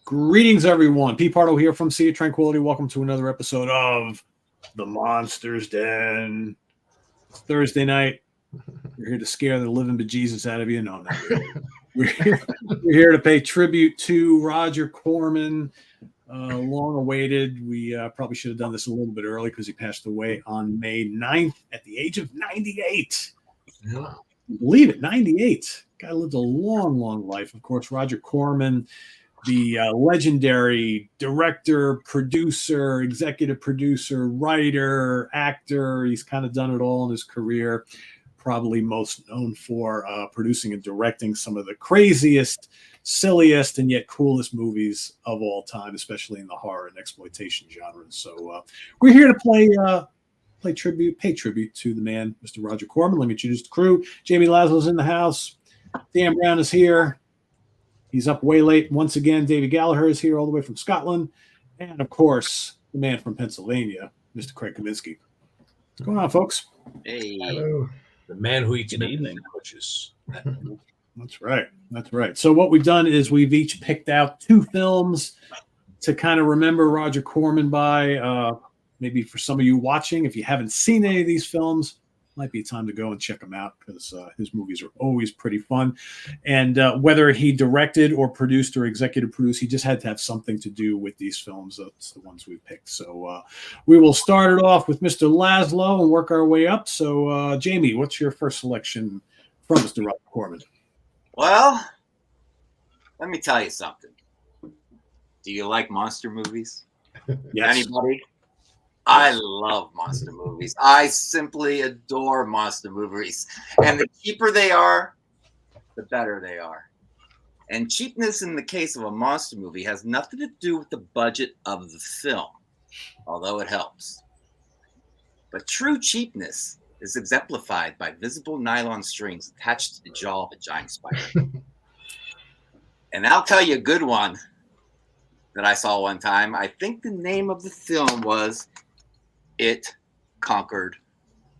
Greetings, everyone. Pete Pardo here from Sea of Tranquility. Welcome to another episode of The Monster's Den. It's Thursday night. We're here to scare the living bejesus out of you. No, not really. We're here to pay tribute to Roger Corman. Long awaited. We probably should have done this a little bit early because he passed away on May 9th at the age of 98. Yeah. Believe it, 98. Guy lived a long, long life. Of course, Roger Corman, the legendary director, producer, executive producer, writer, actor. He's kind of done it all in his career. Probably most known for producing and directing some of the craziest, silliest, and yet coolest movies of all time, especially in the horror and exploitation genres. So we're here to pay tribute to the man, Mr. Roger Corman. Let me introduce the crew. Jamie Laszlo's in the house. Dan Brown is here. He's up way late. Once again, Davy Gallagher is here all the way from Scotland. And, of course, the man from Pennsylvania, Mr. Craig Kaminski. What's going on, folks? Hey. Hello. The man who eats evening coaches. That's right. That's right. So what we've done is we've each picked out two films to kind of remember Roger Corman by. Maybe for some of you watching, if you haven't seen any of these films, might be time to go and check them out because his movies are always pretty fun. And whether he directed or produced or executive produced, he just had to have something to do with these films. That's the ones we picked. So we will start it off with Mr. Laszlo and work our way up. So, Jamie, what's your first selection from Mr. Roger Corman? Well, let me tell you something. Do you like monster movies? Yes. Anybody? I love monster movies. I simply adore monster movies. And the cheaper they are, the better they are. And cheapness in the case of a monster movie has nothing to do with the budget of the film, although it helps. But true cheapness is exemplified by visible nylon strings attached to the jaw of a giant spider. And I'll tell you a good one that I saw one time. I think the name of the film was It Conquered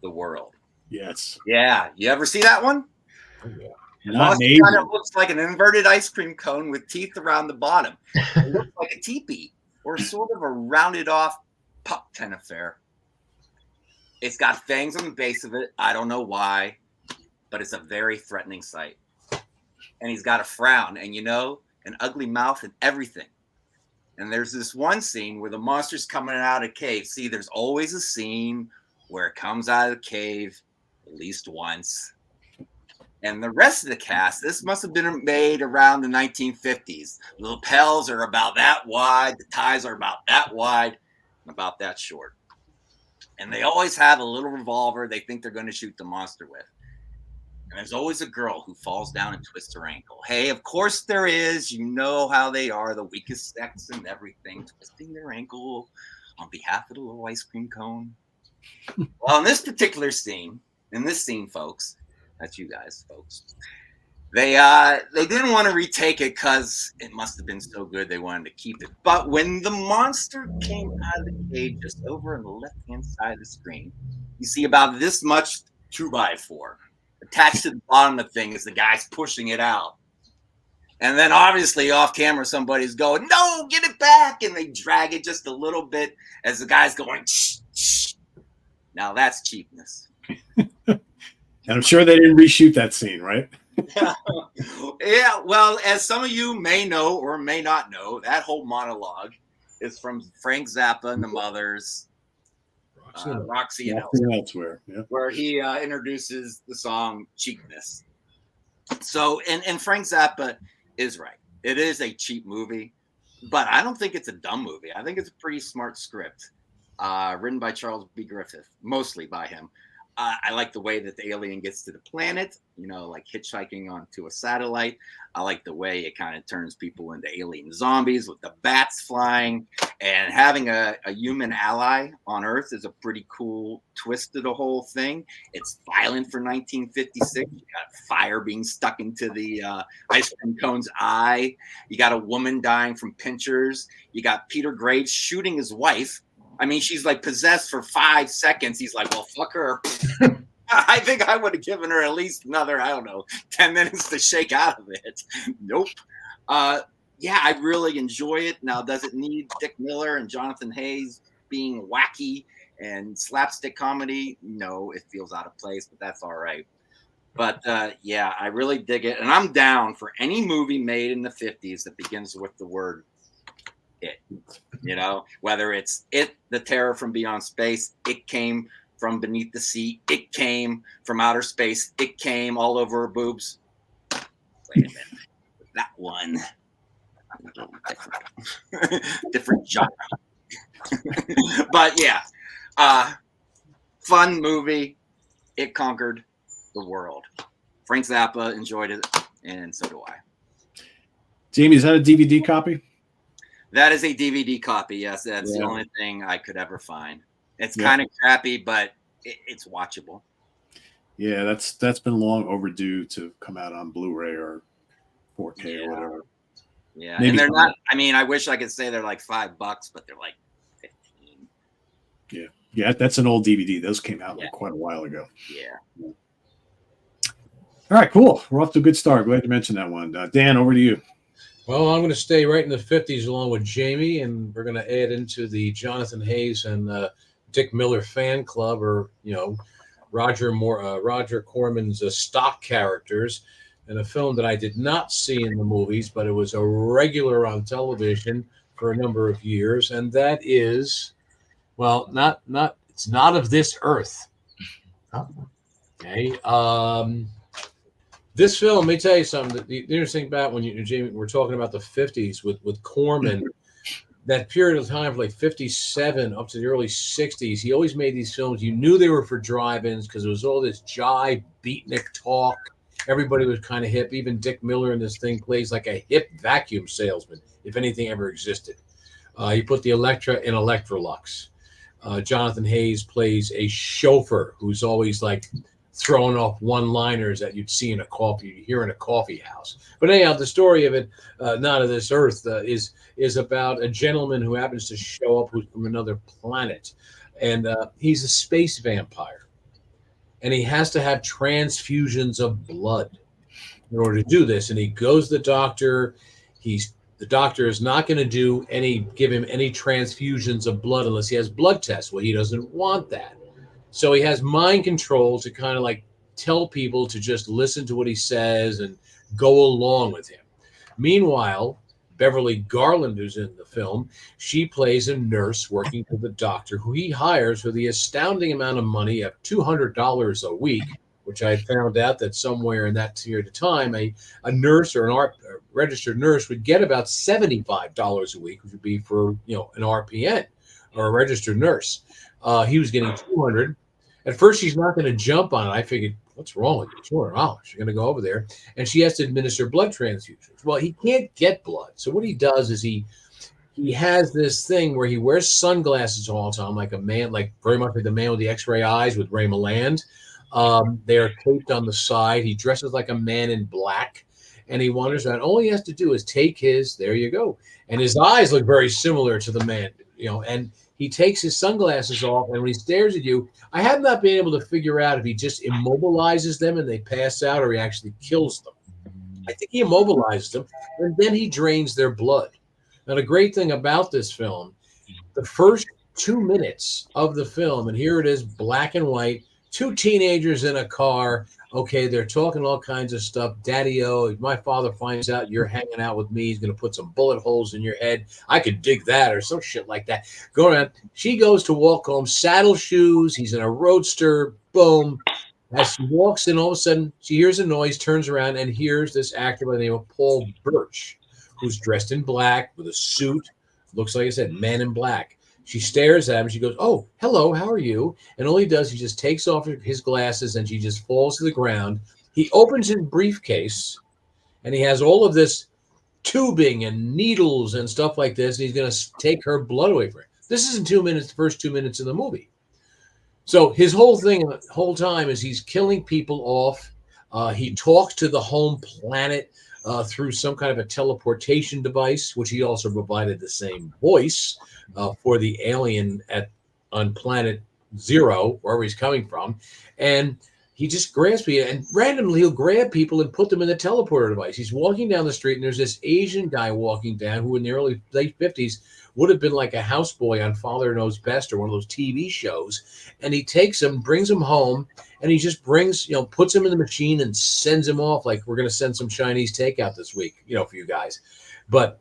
the World. Yes. Yeah. You ever see that one? Yeah. It kind of looks like an inverted ice cream cone with teeth around the bottom. It looks like a teepee or sort of a rounded off pup tent affair. It's got fangs on the base of it. I don't know why, but it's a very threatening sight. And he's got a frown and, an ugly mouth and everything. And there's this one scene where the monster's coming out of a cave. See, there's always a scene where it comes out of the cave at least once. And the rest of the cast, this must have been made around the 1950s. The lapels are about that wide. The ties are about that wide and about that short. And they always have a little revolver they think they're going to shoot the monster with. And there's always a girl who falls down and twists her ankle. Hey, of course there is. You know how they are, the weakest sex and everything, twisting their ankle on behalf of the little ice cream cone. Well, in this particular scene, folks, that's you guys, folks, they didn't want to retake it because it must have been so good they wanted to keep it. But when the monster came out of the cave just over on the left-hand side of the screen, you see about this much 2x4. Attached to the bottom of the thing as the guy's pushing it out. And then obviously off camera, somebody's going, no, get it back. And they drag it just a little bit as the guy's going, shh, shh. Now that's cheapness. And I'm sure they didn't reshoot that scene, right? Yeah, well, as some of you may know or may not know, that whole monologue is from Frank Zappa and the Mothers. Roxy and Elsewhere, yeah. Where he introduces the song Cheapness. So, and Frank Zappa is right. It is a cheap movie, but I don't think it's a dumb movie. I think it's a pretty smart script written by Charles B. Griffith, mostly by him. I like the way that the alien gets to the planet, like hitchhiking onto a satellite. I like the way it kind of turns people into alien zombies with the bats flying, and having a human ally on Earth is a pretty cool twist to the whole thing. It's violent for 1956. You got fire being stuck into the ice cream cone's eye. You got a woman dying from pinchers. You got Peter Graves shooting his wife. I mean, she's like possessed for 5 seconds. He's like, well, fuck her. I think I would have given her at least another, 10 minutes to shake out of it. Nope. yeah, I really enjoy it. Now, does it need Dick Miller and Jonathan Hayes being wacky and slapstick comedy? No, it feels out of place, but that's all right. But yeah, I really dig it. And I'm down for any movie made in the 50s that begins with the word it. You know, whether it's It, the Terror from Beyond Space, It Came from Beneath the Sea, It Came from Outer Space, It Came all over her boobs. Wait a minute. That one. Different genre. But yeah, fun movie. It conquered the world. Frank Zappa enjoyed it, and so do I. Jamie, is that a DVD copy? That is a DVD copy. Yes, that's the only thing I could ever find. It's kind of crappy, but it's watchable. Yeah, that's been long overdue to come out on Blu-ray or 4K or whatever. Yeah, Maybe and they're not. I mean, I wish I could say they're like $5, but they're like 15. Yeah, that's an old DVD. Those came out like quite a while ago. Yeah. All right, cool. We're off to a good start. Glad you mentioned that one. Dan, over to you. Well, I'm going to stay right in the 50s along with Jamie, and we're going to add into the Jonathan Hayes and Dick Miller fan club, or Roger Corman's stock characters, in a film that I did not see in the movies, but it was a regular on television for a number of years, and that is, well, it's not of this earth. Okay. This film, let me tell you something. The interesting about when Jamie, we're talking about the 50s with Corman, that period of time, like 57 up to the early 60s, he always made these films. You knew they were for drive-ins because it was all this jive, beatnik talk. Everybody was kind of hip. Even Dick Miller in this thing plays like a hip vacuum salesman, if anything ever existed. He put the Electra in Electrolux. Jonathan Hayes plays a chauffeur who's always like throwing off one-liners that you'd see in a coffee house. But anyhow, the story of it, not of this earth, is about a gentleman who happens to show up who's from another planet, and he's a space vampire, and he has to have transfusions of blood in order to do this. And he goes to the doctor. The doctor is not going to give him any transfusions of blood unless he has blood tests. Well, he doesn't want that. So he has mind control to kind of like tell people to just listen to what he says and go along with him. Meanwhile, Beverly Garland, who's in the film, she plays a nurse working for the doctor, who he hires for the astounding amount of money of $200 a week, which I found out that somewhere in that period of time, a nurse or a registered nurse would get about $75 a week, which would be for an RPN or a registered nurse. He was getting $200. At first, she's not going to jump on it. I figured, what's wrong with you? $200. You're going to go over there, and she has to administer blood transfusions. Well, he can't get blood, so what he does is he has this thing where he wears sunglasses all the time, like a man, like very much like the man with the X-ray eyes with Ray Milland. They are taped on the side. He dresses like a man in black, and he wanders around. All he has to do is take there you go, and his eyes look very similar to the man, and he takes his sunglasses off, and when he stares at you, I have not been able to figure out if he just immobilizes them and they pass out, or he actually kills them. I think he immobilizes them, and then he drains their blood. Now, the great thing about this film, the first 2 minutes of the film, and here it is, black and white, two teenagers in a car. Okay, they're talking all kinds of stuff. Daddy-o, if my father finds out you're hanging out with me, he's going to put some bullet holes in your head. I could dig that, or some shit like that. Go around. She goes to walk home, saddle shoes. He's in a roadster. Boom. As she walks in, all of a sudden, she hears a noise, turns around, and hears this actor by the name of Paul Birch, who's dressed in black with a suit. Looks like I said, man in black. She stares at him. She goes, "Oh, hello, how are you?" And all he does, he just takes off his glasses, and she just falls to the ground. He opens his briefcase, and he has all of this tubing and needles and stuff like this, and he's going to take her blood away from her. This is in 2 minutes, the first 2 minutes of the movie. So his whole time is he's killing people off. He talks to the home planet through some kind of a teleportation device, which he also provided the same voice for the alien on planet Zero, wherever he's coming from. And he just grabs people, and randomly he'll grab people and put them in the teleporter device. He's walking down the street, and there's this Asian guy walking down who in the late 50s would have been like a houseboy on Father Knows Best or one of those TV shows. And he takes him, brings him home, and he just puts him in the machine and sends him off like, we're going to send some Chinese takeout this week, for you guys. But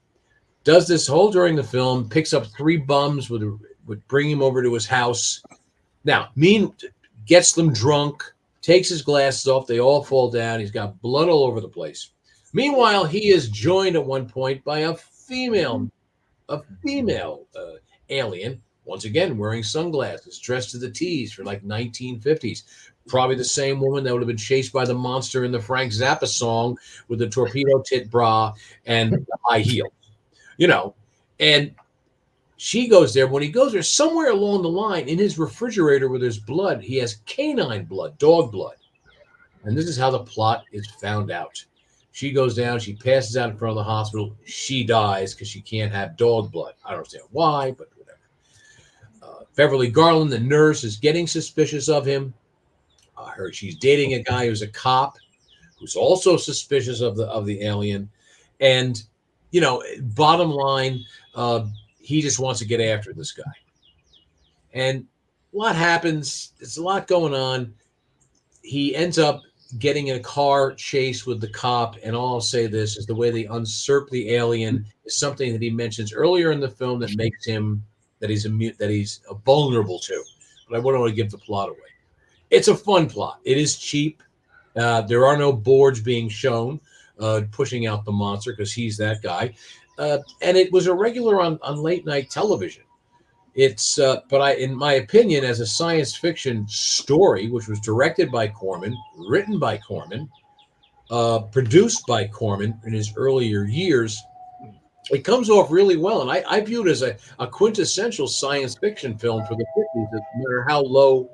does this whole during the film, picks up 3 bums, would bring him over to his house. Now, gets them drunk, takes his glasses off. They all fall down. He's got blood all over the place. Meanwhile, he is joined at one point by a female alien, once again wearing sunglasses, dressed to the T's for like 1950s. Probably the same woman that would have been chased by the monster in the Frank Zappa song with the torpedo tit bra and high heels, And she goes there. When he goes there, somewhere along the line in his refrigerator where there's blood, he has canine blood, dog blood. And this is how the plot is found out. She goes down, she passes out in front of the hospital. She dies because she can't have dog blood. I don't understand why, but whatever. Beverly Garland, the nurse, is getting suspicious of him. She's dating a guy who's a cop who's also suspicious of the alien. And, bottom line, he just wants to get after this guy. And what happens? There's a lot going on. He ends up getting in a car chase with the cop. And all I'll say this is the way they usurp the alien is something that he mentions earlier in the film that makes him that he's vulnerable to. But I wouldn't want to give the plot away. It's a fun plot. It is cheap. There are no boards being shown pushing out the monster because he's that guy. And it was a regular on late night television. It's in my opinion, as a science fiction story, which was directed by Corman, written by Corman, produced by Corman in his earlier years, it comes off really well. And I view it as a quintessential science fiction film for the 50s, no matter how low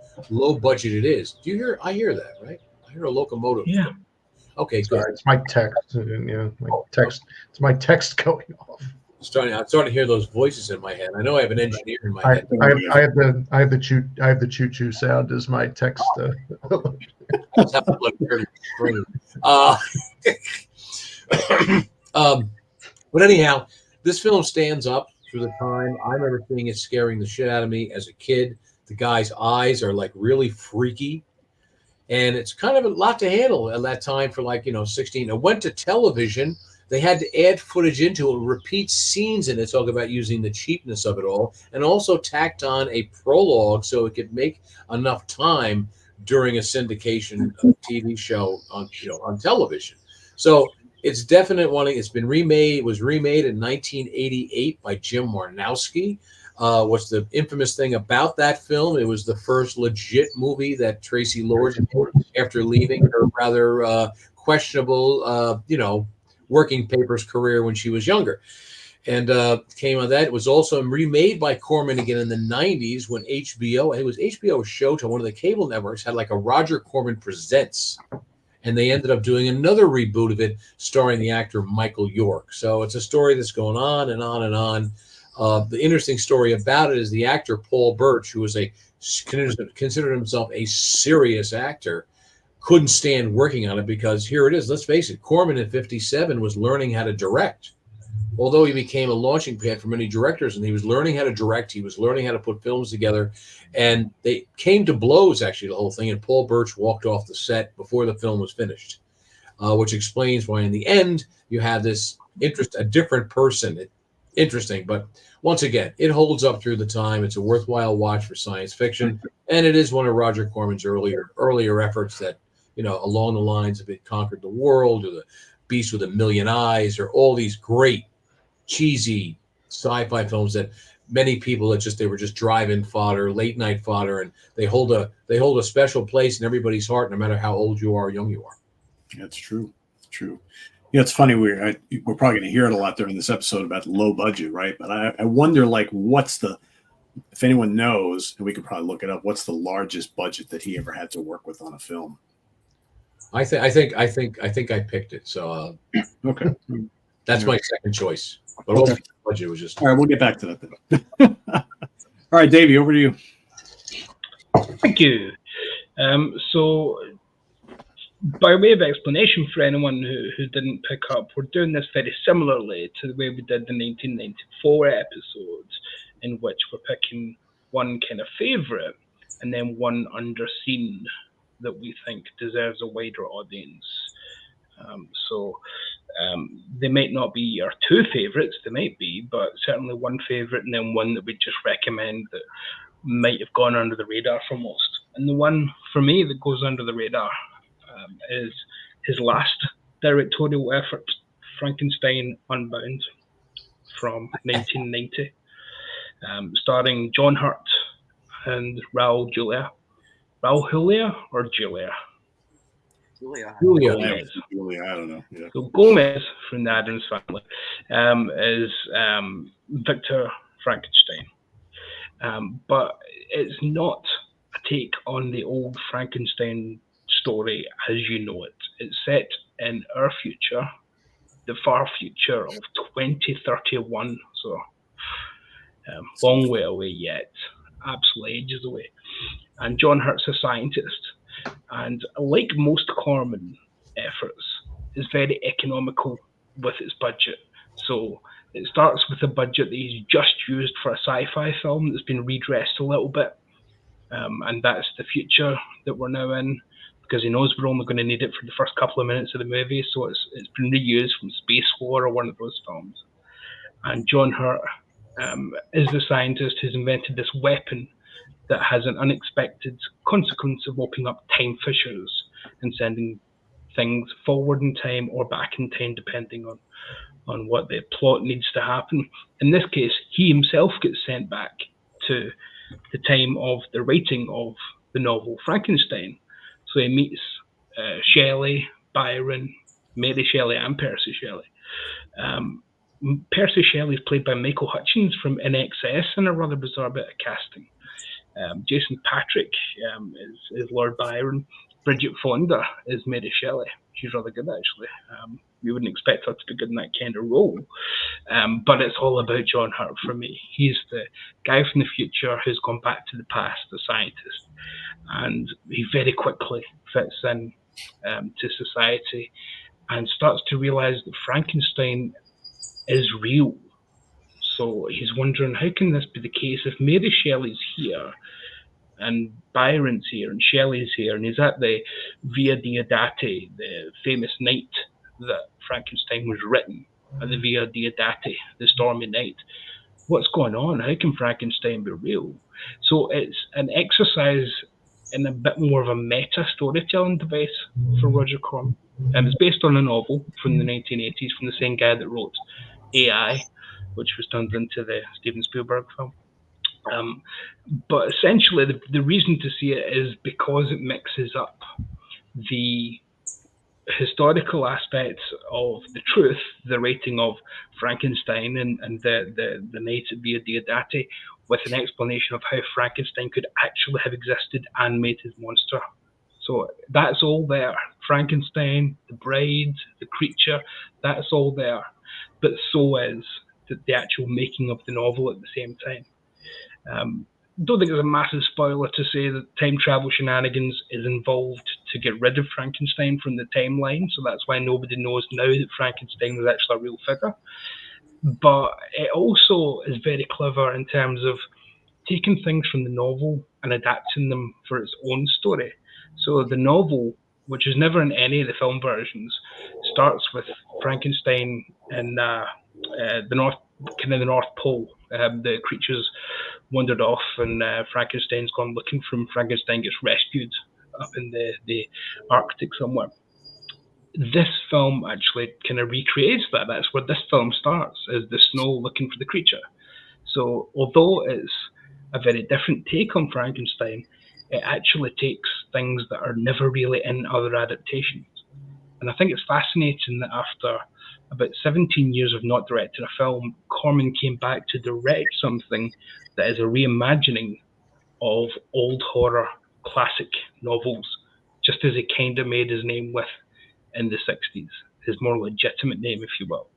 budget it is. Do you hear? I hear that, right? I hear a locomotive. Yeah. Okay, Sorry, good. it's my text. It's my text going off. I'm starting to hear those voices in my head. I know I have an engineer in my I head. have the choo choo sound as my text. Just have to look very screen. But anyhow, this film stands up through the time. I remember seeing it scaring the shit out of me as a kid. The guy's eyes are like really freaky. And it's kind of a lot to handle at that time for 16. It went to television. They had to add footage into it, repeat scenes in it, talk about using the cheapness of it all, and also tacked on a prologue so it could make enough time during a syndication of a TV show on television. So it's definite one. It's been remade. It was remade in 1988 by Jim Warnowski. What's the infamous thing about that film? It was the first legit movie that Tracy Lords made after leaving her rather questionable, working papers career when she was younger. And came on that. It was also remade by Corman again in the 90s when HBO, it was HBO Showtime, one of the cable networks, had like a Roger Corman Presents. And they ended up doing another reboot of it starring the actor Michael York. So it's a story that's going on and on and on. The interesting story about it is the actor Paul Birch, who was considered himself a serious actor, couldn't stand working on it because here it is. Let's face it, Corman in 57 was learning how to direct. Although he became a launching pad for many directors, and he was learning how to direct, he was learning how to put films together, and they came to blows, actually, the whole thing, and Paul Birch walked off the set before the film was finished, which explains why in the end you have this a different person. Interesting, but once again, it holds up through the time. It's a worthwhile watch for science fiction, and it is one of Roger Corman's earlier efforts that, along the lines of It Conquered the World or The Beast with a Million Eyes or all these great cheesy sci-fi films that many people they were just drive-in fodder, late night fodder, and they hold a special place in everybody's heart, no matter how old you are or young you are. That's true. It's true. Yeah, it's funny. We're probably going to hear it a lot during this episode about low budget, right? But I wonder, if anyone knows, and we could probably look it up, what's the largest budget that he ever had to work with on a film? I think I picked it. So okay, that's my second choice. But okay. The budget was just all right. We'll get back to that then. All right, Davey, over to you. Thank you. So by way of explanation for anyone who didn't pick up, we're doing this very similarly to the way we did the 1994 episodes, in which we're picking one kind of favourite and then one underseen that we think deserves a wider audience. They might not be our two favourites, they might be, but certainly one favourite and then one that we just recommend that might have gone under the radar for most. And the one for me that goes under the radar is his last directorial effort, Frankenstein Unbound, from 1990, starring John Hurt and Raul Julia. Raul Julia or Julia? Julia. Julia, I don't know. Yeah. So Gomez from the Addams Family is Victor Frankenstein. But it's not a take on the old Frankenstein story as you know it. It's set in our future, the far future of 2031. So long way away yet, absolute ages away. And John Hurt's a scientist. And like most Corman efforts, is very economical with its budget. So it starts with a budget that he's just used for a sci-fi film that's been redressed a little bit. And that's the future that we're now in, because he knows we're only going to need it for the first couple of minutes of the movie. So it's been reused from Space War or one of those films. And John Hurt is the scientist who's invented this weapon that has an unexpected consequence of opening up time fissures and sending things forward in time or back in time, depending on what the plot needs to happen. In this case, he himself gets sent back to the time of the writing of the novel Frankenstein. So he meets Shelley, Byron, Mary Shelley, and Percy Shelley. Percy Shelley is played by Michael Hutchins from InXS in a rather bizarre bit of casting. Jason Patrick is Lord Byron. Bridget Fonda is Mary Shelley. She's rather good, actually. You wouldn't expect her to be good in that kind of role. But it's all about John Hurt for me. He's the guy from the future who's gone back to the past, the scientist. And he very quickly fits in to society and starts to realize that Frankenstein is real. So he's wondering, how can this be the case if Mary Shelley's here and Byron's here and Shelley's here, and he's at the Via Diodati, the famous night that Frankenstein was written, at the Via Diodati, the stormy night. What's going on? How can Frankenstein be real? So it's an exercise in a bit more of a meta storytelling device for Roger Corman. And it's based on a novel from the 1980s from the same guy that wrote AI, which was turned into the Steven Spielberg film. But essentially, the reason to see it is because it mixes up the historical aspects of the truth, the writing of Frankenstein and the night at Via Diodati, with an explanation of how Frankenstein could actually have existed and made his monster. So that's all there. Frankenstein, the bride, the creature, that's all there. But so is the actual making of the novel at the same time. Don't think it's a massive spoiler to say that time travel shenanigans is involved to get rid of Frankenstein from the timeline, so that's why nobody knows now that Frankenstein was actually a real figure. But it also is very clever in terms of taking things from the novel and adapting them for its own story. So the novel, which is never in any of the film versions, starts with Frankenstein in the North Pole. The creatures wandered off, and Frankenstein's gone looking for him. Frankenstein gets rescued up in the Arctic somewhere. This film actually kind of recreates that. That's where this film starts, is the snow looking for the creature. So although it's a very different take on Frankenstein, it actually takes things that are never really in other adaptations. And I think it's fascinating that after about 17 years of not directing a film, Corman came back to direct something that is a reimagining of old horror classic novels, just as he kind of made his name with in the 60s, his more legitimate name, if you will.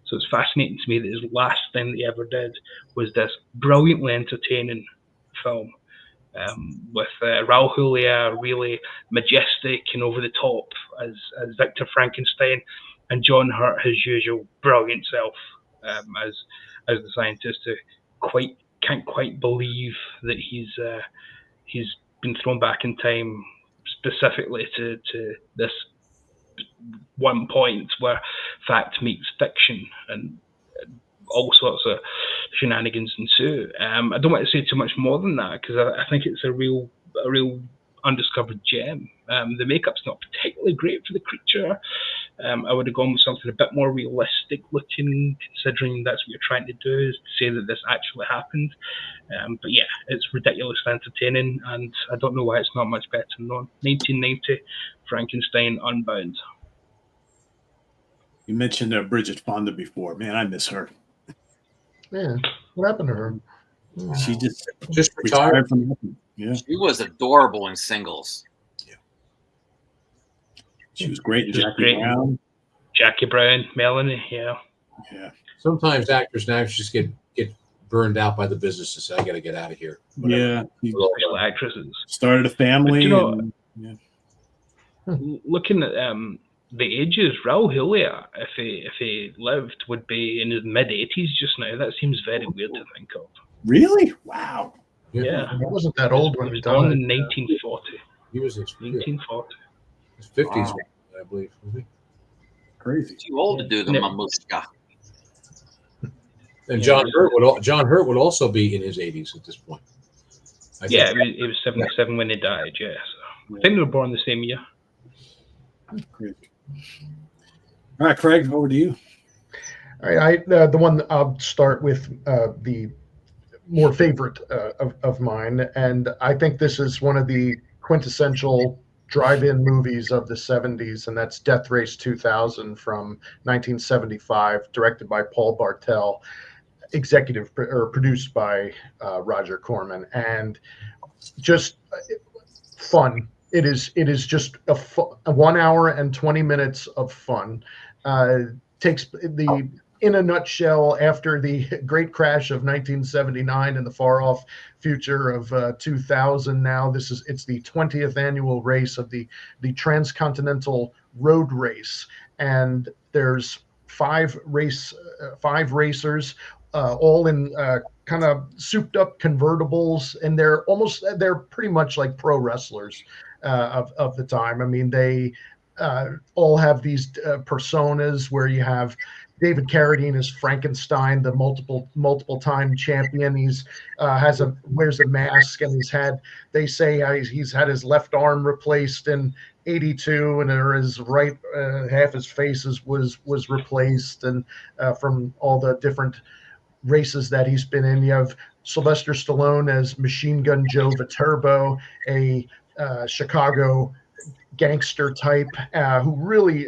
So it's fascinating to me that his last thing that he ever did was this brilliantly entertaining film with Raul Julia really majestic and over the top as Victor Frankenstein, and John Hurt, his usual brilliant self as the scientist, who can't quite believe that he's been thrown back in time specifically to this one point where fact meets fiction, and all sorts of shenanigans ensue. I don't want to say too much more than that, because I think it's a real undiscovered gem. The makeup's not particularly great for the creature. I would have gone with something a bit more realistic looking, considering that's what you're trying to do, is to say that this actually happened. But yeah, it's ridiculously entertaining, and I don't know why it's not much better known. 1990, Frankenstein Unbound. You mentioned Bridget Fonda before. Man, I miss her. Yeah, what happened to her? She Just retired. from nothing. Yeah, She was adorable in Singles. she was great in She was Jackie great. Brown. Jackie Brown, Melanie, yeah. Yeah, Sometimes actors now just get burned out by the business and say, I got to get out of here. Whatever. yeah. He Special actresses. started a family. But, you know, and, yeah. Looking at the ages, Raul Julia, if he lived, would be in his mid-80s just now. That seems very weird to think of. Really? Wow. Yeah. He wasn't that old when He he was born died. in 1940. He was in 1940. his 50s, Wow. I believe. Crazy. Too old to do the Yeah. mamushka. And Yeah. John Hurt would also be in his 80s at this point. I Yeah, think. he was 77 when he died, yeah. So I think they were born the same year. Crazy. All right, Craig, over to you. All right, the one I'll start with, the more favorite of mine, and I think this is one of the quintessential drive-in movies of the 70s, and that's Death Race 2000 from 1975, directed by Paul Bartel, produced by Roger Corman, and just fun. It is just a 1 hour and 20 minutes of fun. Takes in a nutshell, after the great crash of 1979 and the far off future of 2000, now it's the 20th annual race of the Transcontinental Road Race, and there's five racers, all in kind of souped up convertibles, and they're pretty much like pro wrestlers of the time. I mean, they all have these personas where you have David Carradine as Frankenstein, the multiple time champion. He's wears a mask, and they say he's had his left arm replaced in '82, and his right half his face was replaced, and from all the different races that he's been in. You have Sylvester Stallone as Machine Gun Joe Viterbo, a Chicago gangster type who really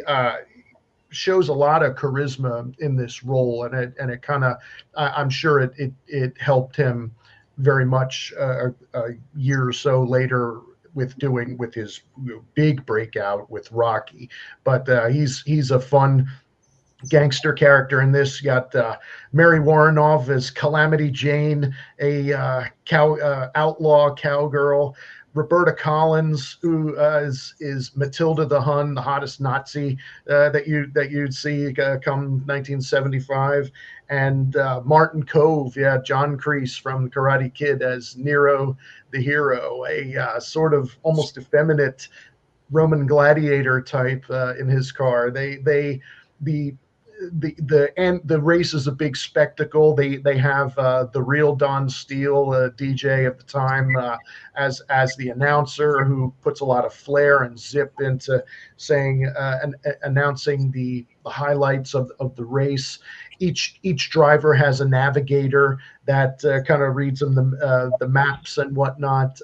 shows a lot of charisma in this role, and it kind of, I'm sure it helped him very much a year or so later with his big breakout with Rocky. But he's a fun gangster character in this. You got Mary Warrenoff as Calamity Jane, a outlaw cowgirl. Roberta Collins, who is Matilda the Hun, the hottest Nazi that you'd see come 1975, and Martin Kove, John Kreese from Karate Kid as Nero the Hero, a sort of almost effeminate Roman gladiator type in his car. The race is a big spectacle. They have the real Don Steele, DJ at the time, as the announcer, who puts a lot of flair and zip into saying announcing the highlights of the race. Each driver has a navigator that kind of reads them the maps and whatnot.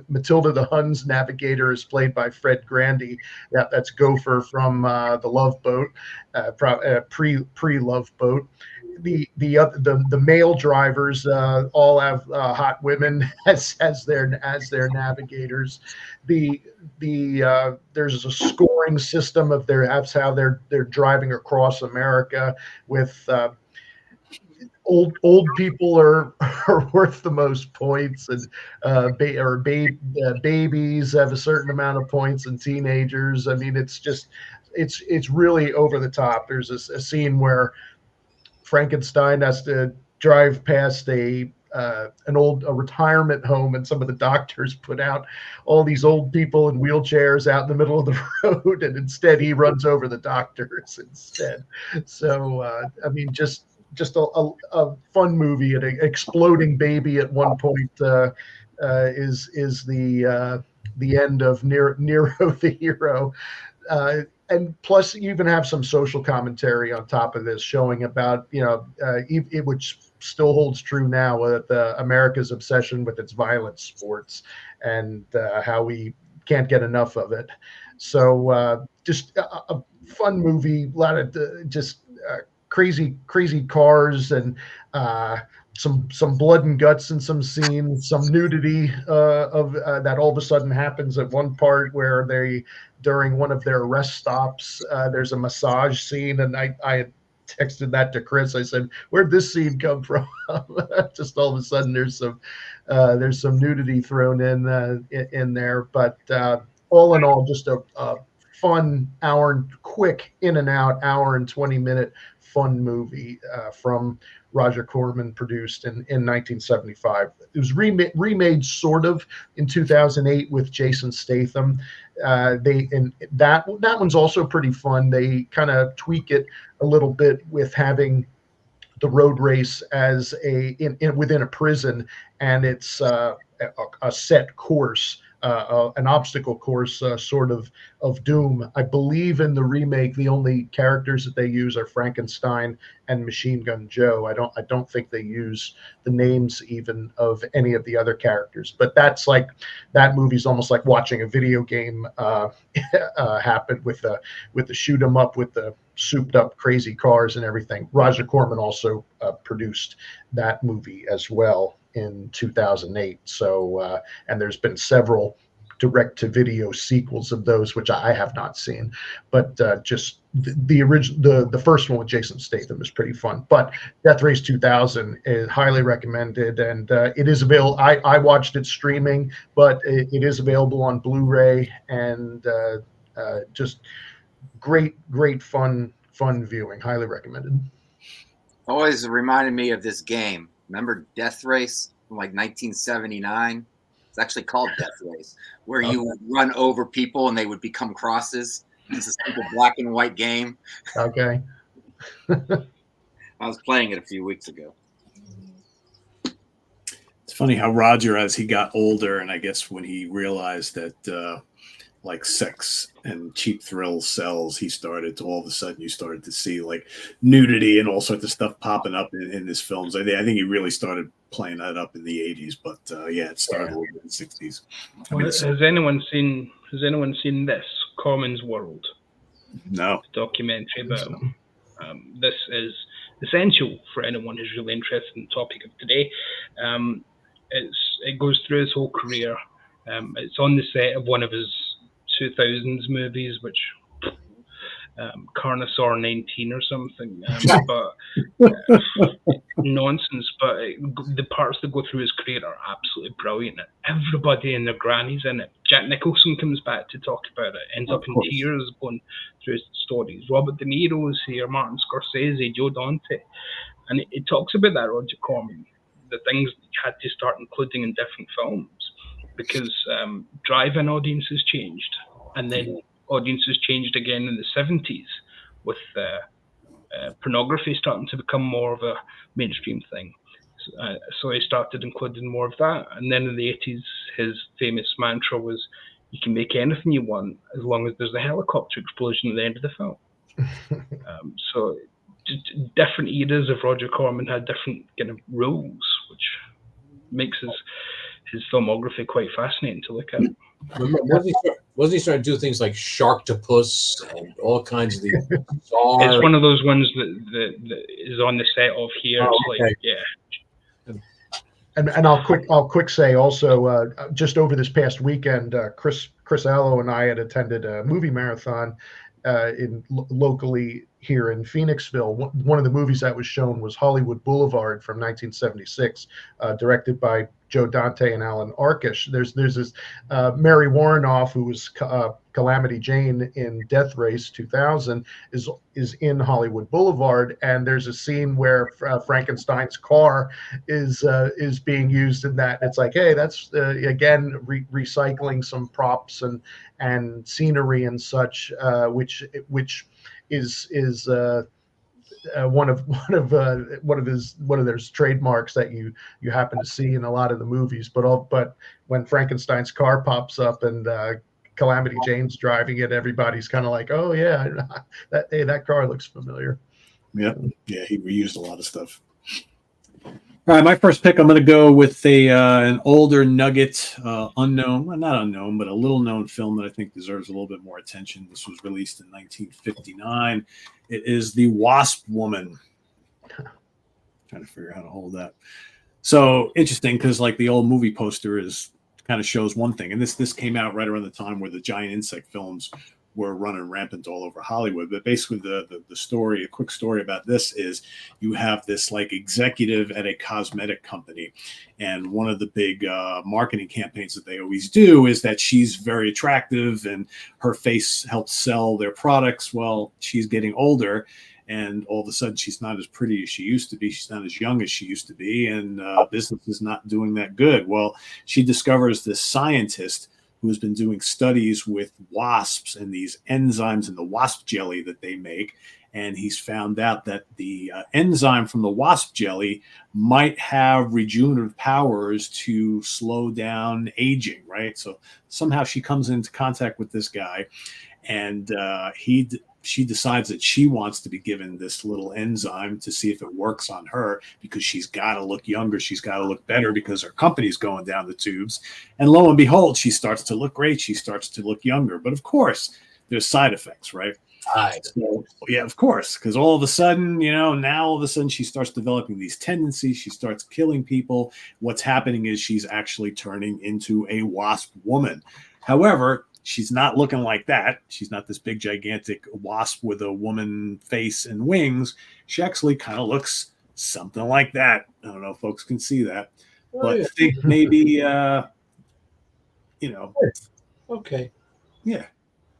Matilda the Hun's navigator is played by Fred Grandy. That's Gopher from the Love Boat, pre Love Boat. The male drivers all have hot women as their navigators. There's a scoring system of that's how they're driving across America with old people are worth the most points, and babies have a certain amount of points, and teenagers. I mean, it's really over the top. There's a scene where Frankenstein has to drive past a retirement home, and some of the doctors put out all these old people in wheelchairs out in the middle of the road, and instead he runs over the doctors instead. So I mean, just a fun movie. And an exploding baby at one point is the end of Nero the hero. And plus, you even have some social commentary on top of this, showing about, which still holds true now, with America's obsession with its violent sports, and how we can't get enough of it. So just a fun movie, a lot of crazy cars, and some blood and guts in some scenes, some nudity of that all of a sudden happens at one part where during one of their rest stops, there's a massage scene, and I had texted that to Chris. I said, "Where'd this scene come from?" Just all of a sudden, there's some nudity thrown in there, but all in all, just a fun quick in and out hour and 20-minute fun movie from Roger Corman, produced in 1975. It was remade sort of in 2008 with Jason Statham. That one's also pretty fun. They kind of tweak it a little bit with having the road race as within a prison, and it's a set course. An obstacle course, sort of doom. I believe in the remake, the only characters that they use are Frankenstein and Machine Gun Joe. I don't think they use the names even of any of the other characters. But that movie's almost like watching a video game happen with the shoot 'em up with the souped up crazy cars and everything. Roger Corman also produced that movie as well in 2008. So and there's been several direct-to-video sequels of those, which I have not seen, but just the original, the first one with Jason Statham is pretty fun. But Death Race 2000 is highly recommended, and it is available. I watched it streaming, but it is available on Blu-ray, and just great fun viewing. Highly recommended. Always reminded me of this game. Remember Death Race from like 1979? It's actually called Death Race, where you would run over people and they would become crosses. It's a simple black and white game. Okay. I was playing it a few weeks ago. It's funny how Roger, as he got older, and I guess when he realized that like sex and cheap thrills sells, he started to, all of a sudden you started to see like nudity and all sorts of stuff popping up in his films. I think he really started playing that up in the 80s, but it started in the 60s. Has anyone seen this Corman's World? No. Documentary about him. This is essential for anyone who's really interested in the topic of today. It goes through his whole career. It's on the set of one of his 2000s movies, which Carnosaur 19 or something, but nonsense. But the parts that go through his career are absolutely brilliant. Everybody and their grannies in it. Jack Nicholson comes back to talk about it, ends up in tears going through his stories. Robert De Niro's here, Martin Scorsese, Joe Dante, and it talks about that Roger Corman, the things that you had to start including in different films, because drive-in audiences changed, and then audiences changed again in the 70s with pornography starting to become more of a mainstream thing. So he started including more of that, and then in the 80s his famous mantra was, you can make anything you want as long as there's a helicopter explosion at the end of the film. So different eras of Roger Corman had different kind of rules, which makes his filmography quite fascinating to look at. Wasn't he starting to do things like Sharktopus and all kinds of these bizarre... It's one of those ones that is on the set of here. Oh, it's like, yeah. And I'll quick say also, just over this past weekend, Chris Allo and I had attended a movie marathon locally here in Phoenixville. One of the movies that was shown was Hollywood Boulevard from 1976, directed by Joe Dante and Alan Arkish. There's this Mary Warrenoff, who was Calamity Jane in Death Race 2000, is in Hollywood Boulevard, and there's a scene where Frankenstein's car is being used in that. It's like, hey, that's again recycling some props and scenery and such, which is one of his trademarks that you happen to see in a lot of the movies. But when Frankenstein's car pops up and Calamity Jane's driving it, everybody's kind of like, oh yeah, that car looks familiar. Yeah, he reused a lot of stuff. All right, my first pick, I'm going to go with an older nugget, not unknown, but a little known film that I think deserves a little bit more attention. This was released in 1959. It is The Wasp Woman. Trying to figure out how to hold that. So interesting, because like the old movie poster kind of shows one thing, and this came out right around the time where the giant insect films were running rampant all over Hollywood. But basically the story, a quick story about this is you have this like executive at a cosmetic company. And one of the big marketing campaigns that they always do is that she's very attractive and her face helps sell their products. Well, she's getting older and all of a sudden she's not as pretty as she used to be. She's not as young as she used to be. And business is not doing that good. Well, she discovers this scientist who has been doing studies with wasps and these enzymes in the wasp jelly that they make. And he's found out that the enzyme from the wasp jelly might have regenerative powers to slow down aging, right? So somehow she comes into contact with this guy, and she decides that she wants to be given this little enzyme to see if it works on her, because she's got to look younger. She's got to look better because her company's going down the tubes. And lo and behold, she starts to look great. She starts to look younger. But of course, there's side effects, right? So, yeah, of course, because all of a sudden, now all of a sudden she starts developing these tendencies. She starts killing people. What's happening is she's actually turning into a wasp woman. However, she's not looking like that. She's not this big, gigantic wasp with a woman face and wings. She actually kind of looks something like that. I don't know if folks can see that, but think maybe, Okay. Yeah.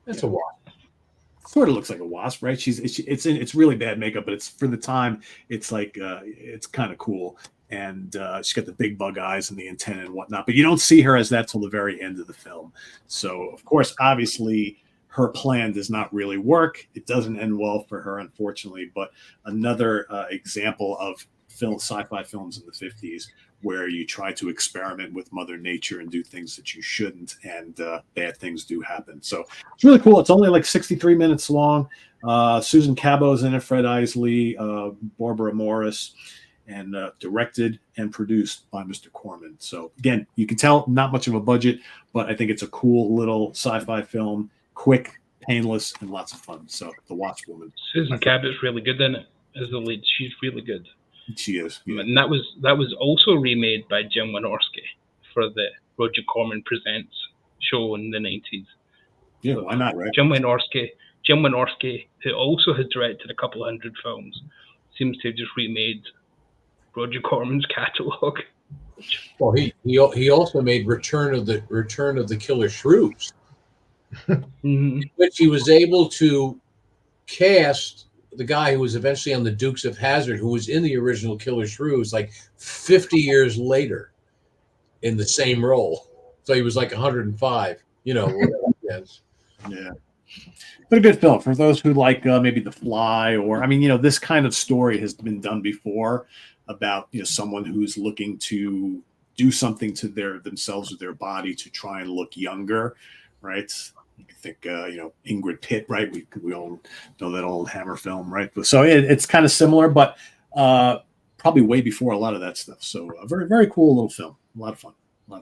That's a wasp. Sort of looks like a wasp, right? It's really bad makeup, but it's for the time. It's like it's kind of cool, and she's got the big bug eyes and the antenna and whatnot. But you don't see her as that till the very end of the film. So, of course, obviously, her plan does not really work. It doesn't end well for her, unfortunately. But another example of sci-fi films in the 50s where you try to experiment with Mother Nature and do things that you shouldn't, and bad things do happen. So it's really cool. It's only like 63 minutes long. Susan Cabo's in it, Fred Isley, Barbara Morris, and directed and produced by Mr. Corman. So again, you can tell not much of a budget, but I think it's a cool little sci-fi film, quick, painless, and lots of fun. So The Wasp Woman. Susan Cabot's really good in it as the lead. She's really good. She is. Yeah. And that was also remade by Jim Wynorski for the Roger Corman Presents show in the 90s. Yeah, why not, right? Jim Wynorski, who also has directed a couple hundred films, seems to have just remade Roger Corman's catalog. Well, he also made Return of the Killer Shrews, which he was able to cast the guy who was eventually on the Dukes of Hazzard, who was in the original Killer Shrews, like 50 years later, in the same role. So he was like 105. Yes. Yeah. But a good film for those who like maybe The Fly, or this kind of story has been done before about someone who's looking to do something to themselves or their body to try and look younger, right? You can think Ingrid Pitt, right? We all know that old Hammer film, right? So it's kind of similar, but probably way before a lot of that stuff. So a very, very cool little film. A lot of fun.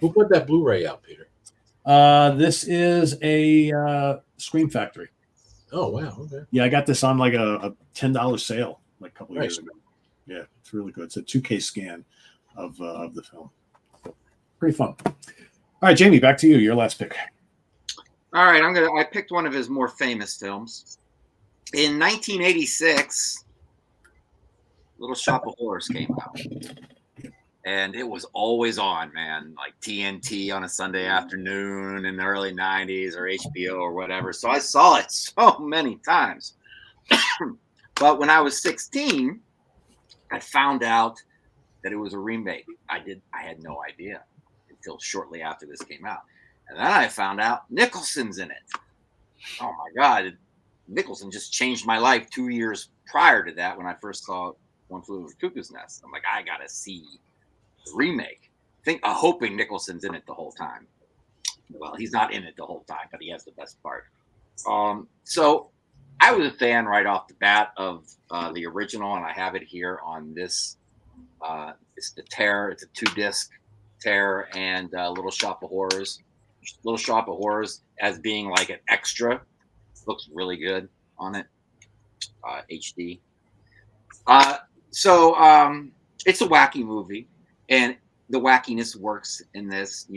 Who put that Blu-ray out, Peter? This is a Scream Factory. Oh, wow. Okay. Yeah, I got this on like a $10 sale like a couple of years ago. Yeah, it's really good. It's a 2K scan of the film. Pretty fun. All right, Jamie, back to you. Your last pick. All right, I picked one of his more famous films. In 1986, Little Shop of Horrors came out. And it was always on, man, like TNT on a Sunday afternoon in the early 90s or HBO or whatever. So I saw it so many times. But when I was 16, I found out that it was a remake. I had no idea until shortly after this came out. And then I found out Nicholson's in it. Oh my God. Nicholson just changed my life 2 years prior to that when I first saw One Flew Over the Cuckoo's Nest. I'm like, I got to see the remake. Hoping Nicholson's in it the whole time. Well, he's not in it the whole time, but he has the best part. So I was a fan right off the bat of the original, and I have it here on this. It's the Terror. It's a 2-disc Terror and Little Shop of Horrors. Little Shop of Horrors as being like an extra. Looks really good on it. HD. So it's a wacky movie, and the wackiness works in this,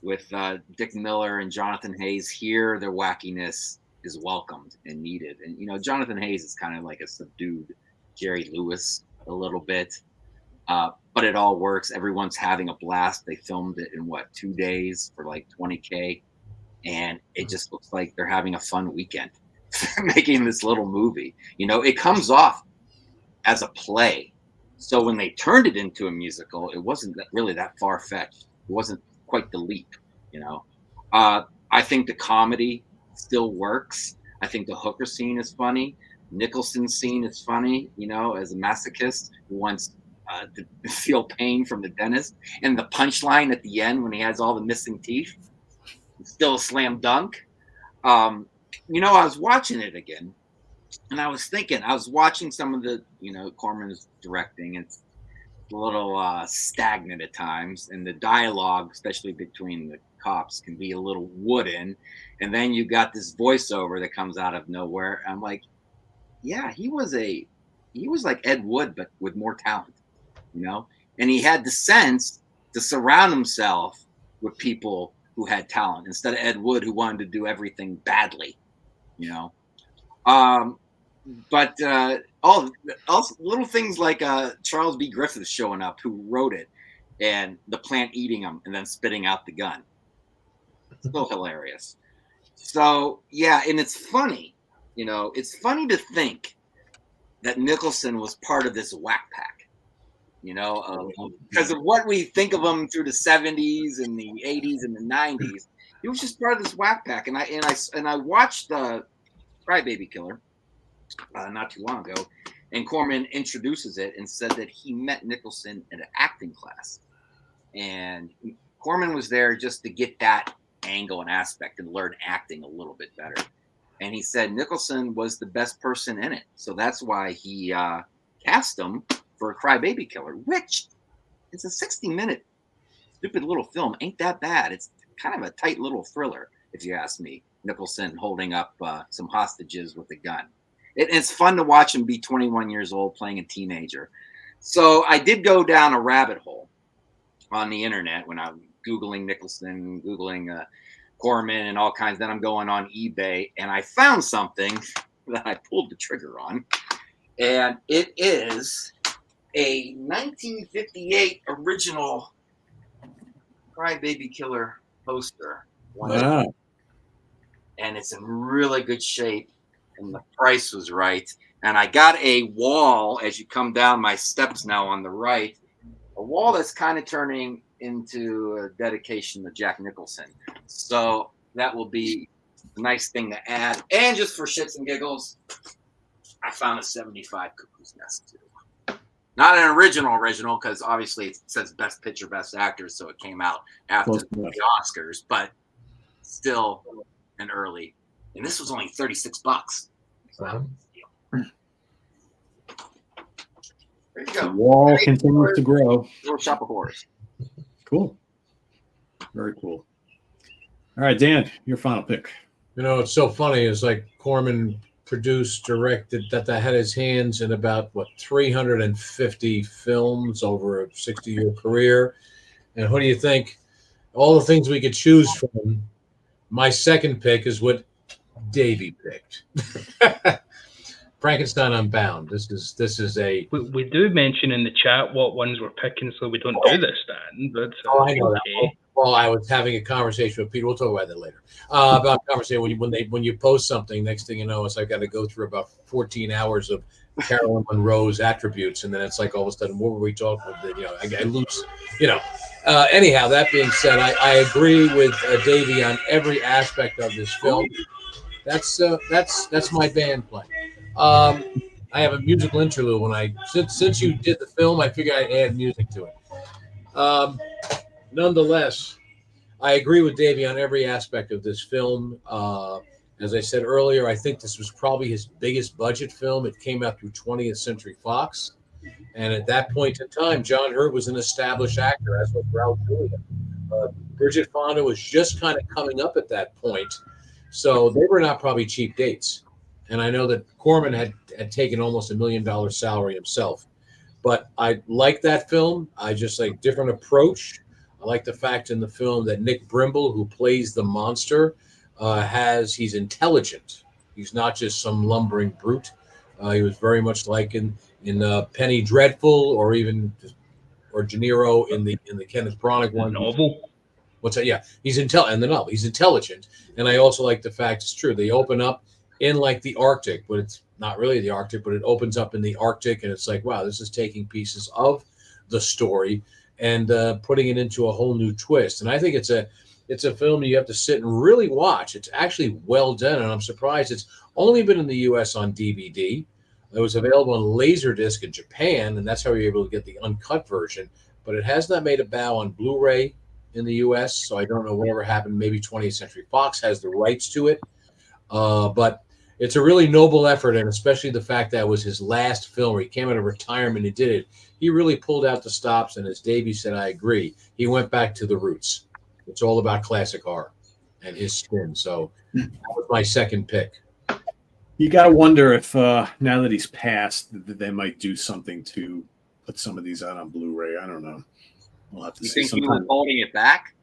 with Dick Miller and Jonathan Hayes here. Their wackiness is welcomed and needed. And, Jonathan Hayes is kind of like a subdued Jerry Lewis a little bit, but it all works. Everyone's having a blast. They filmed it in 2 days for like $20K. And it just looks like they're having a fun weekend making this little movie. It comes off as a play. So when they turned it into a musical, it wasn't really that far-fetched. It wasn't quite the leap, I think the comedy still works. I think the hooker scene is funny. Nicholson's scene is funny, as a masochist who wants to feel pain from the dentist. And the punchline at the end when he has all the missing teeth, still a slam dunk. I was watching it again, and I was watching some of the, Corman's directing. It's a little stagnant at times, and the dialogue, especially between the cops, can be a little wooden. And then you got this voiceover that comes out of nowhere. I'm like, yeah, he was like Ed Wood, but with more talent, and he had the sense to surround himself with people who had talent instead of Ed Wood, who wanted to do everything badly, But all little things like Charles B. Griffith showing up, who wrote it, and the plant eating him and then spitting out the gun. Still hilarious. So yeah, and it's funny, it's funny to think that Nicholson was part of this whack pack. Because of what we think of him through the 70s and the 80s and the 90s, he was just part of this whack pack. And I watched Crybaby Killer not too long ago, and Corman introduces it and said that he met Nicholson at an acting class, and Corman was there just to get that angle and aspect and learn acting a little bit better. And he said Nicholson was the best person in it, so that's why he cast him for a Crybaby Killer, which is a 60-minute stupid little film. Ain't that bad. It's kind of a tight little thriller, if you ask me. Nicholson holding up some hostages with a gun. It's fun to watch him be 21 years old playing a teenager. So I did go down a rabbit hole on the internet when I'm Googling Nicholson, Googling Corman and all kinds. Then I'm going on eBay, and I found something that I pulled the trigger on. And it is a 1958 original Crybaby Killer poster. Wow. And it's in really good shape, and the price was right. And I got a wall as you come down my steps now on the right, a wall that's kind of turning into a dedication to Jack Nicholson. So that will be a nice thing to add. And just for shits and giggles, I found a 75 Cuckoo's Nest too. Not an original, because obviously it says Best Picture, Best Actor, so it came out after the Oscars, but still an early. And this was only $36. Wow. There you go. The wall continues to grow. Little Shop of Horrors. Cool. Very cool. All right, Dan, your final pick. It's so funny. It's like Corman produced, directed, that had his hands in about 350 films over a 60-year career. And what do you think? All the things we could choose from. My second pick is what Davy picked. Frankenstein Unbound. This is a. We do mention in the chat what ones we're picking, so we don't do this, Dan. But Oh, I know okay. that. Well, I was having a conversation with Peter. We'll talk about that later. About conversation when you post something, next thing you know, is I've got to go through about 14 hours of Carolyn Monroe's attributes, and then it's like all of a sudden, what were we talking about? You know, I lose. You know. Anyhow, that being said, I agree with Davey on every aspect of this film. That's my band playing. I have a musical interlude since you did the film, I figured I'd add music to it. Nonetheless, I agree with Davey on every aspect of this film. As I said earlier, I think this was probably his biggest budget film. It came out through 20th Century Fox. And at that point in time, John Hurt was an established actor, as was Raul Julia. Bridget Fonda was just kind of coming up at that point. So they were not probably cheap dates. And I know that Corman had taken almost $1 million salary himself. But I like that film. I just like different approach. I like the fact in the film that Nick Brimble, who plays the monster, he's intelligent. He's not just some lumbering brute. He was very much like in Penny Dreadful, or De Niro in the Kenneth Branagh one. Novel. What's that? Yeah, he's in the novel. He's intelligent, and I also like the fact it's true. They open up in like the Arctic, but it's not really the Arctic, but it opens up in the Arctic, and it's like, wow, this is taking pieces of the story and putting it into a whole new twist. And I think it's a film you have to sit and really watch. It's actually well done, and I'm surprised it's only been in the U.S. on DVD. It was available on Laserdisc in Japan, and that's how you're able to get the uncut version. But it has not made a bow on Blu-ray in the U.S., so I don't know whatever happened. Maybe 20th Century Fox has the rights to it. But it's a really noble effort, and especially the fact that it was his last film where he came out of retirement and did it. He really pulled out the stops, and as Davey said, I agree. He went back to the roots. It's all about classic horror and his spin. So that was my second pick. You got to wonder if now that he's passed, that they might do something to put some of these out on Blu-ray. I don't know. We'll have to You see. think he was holding it back?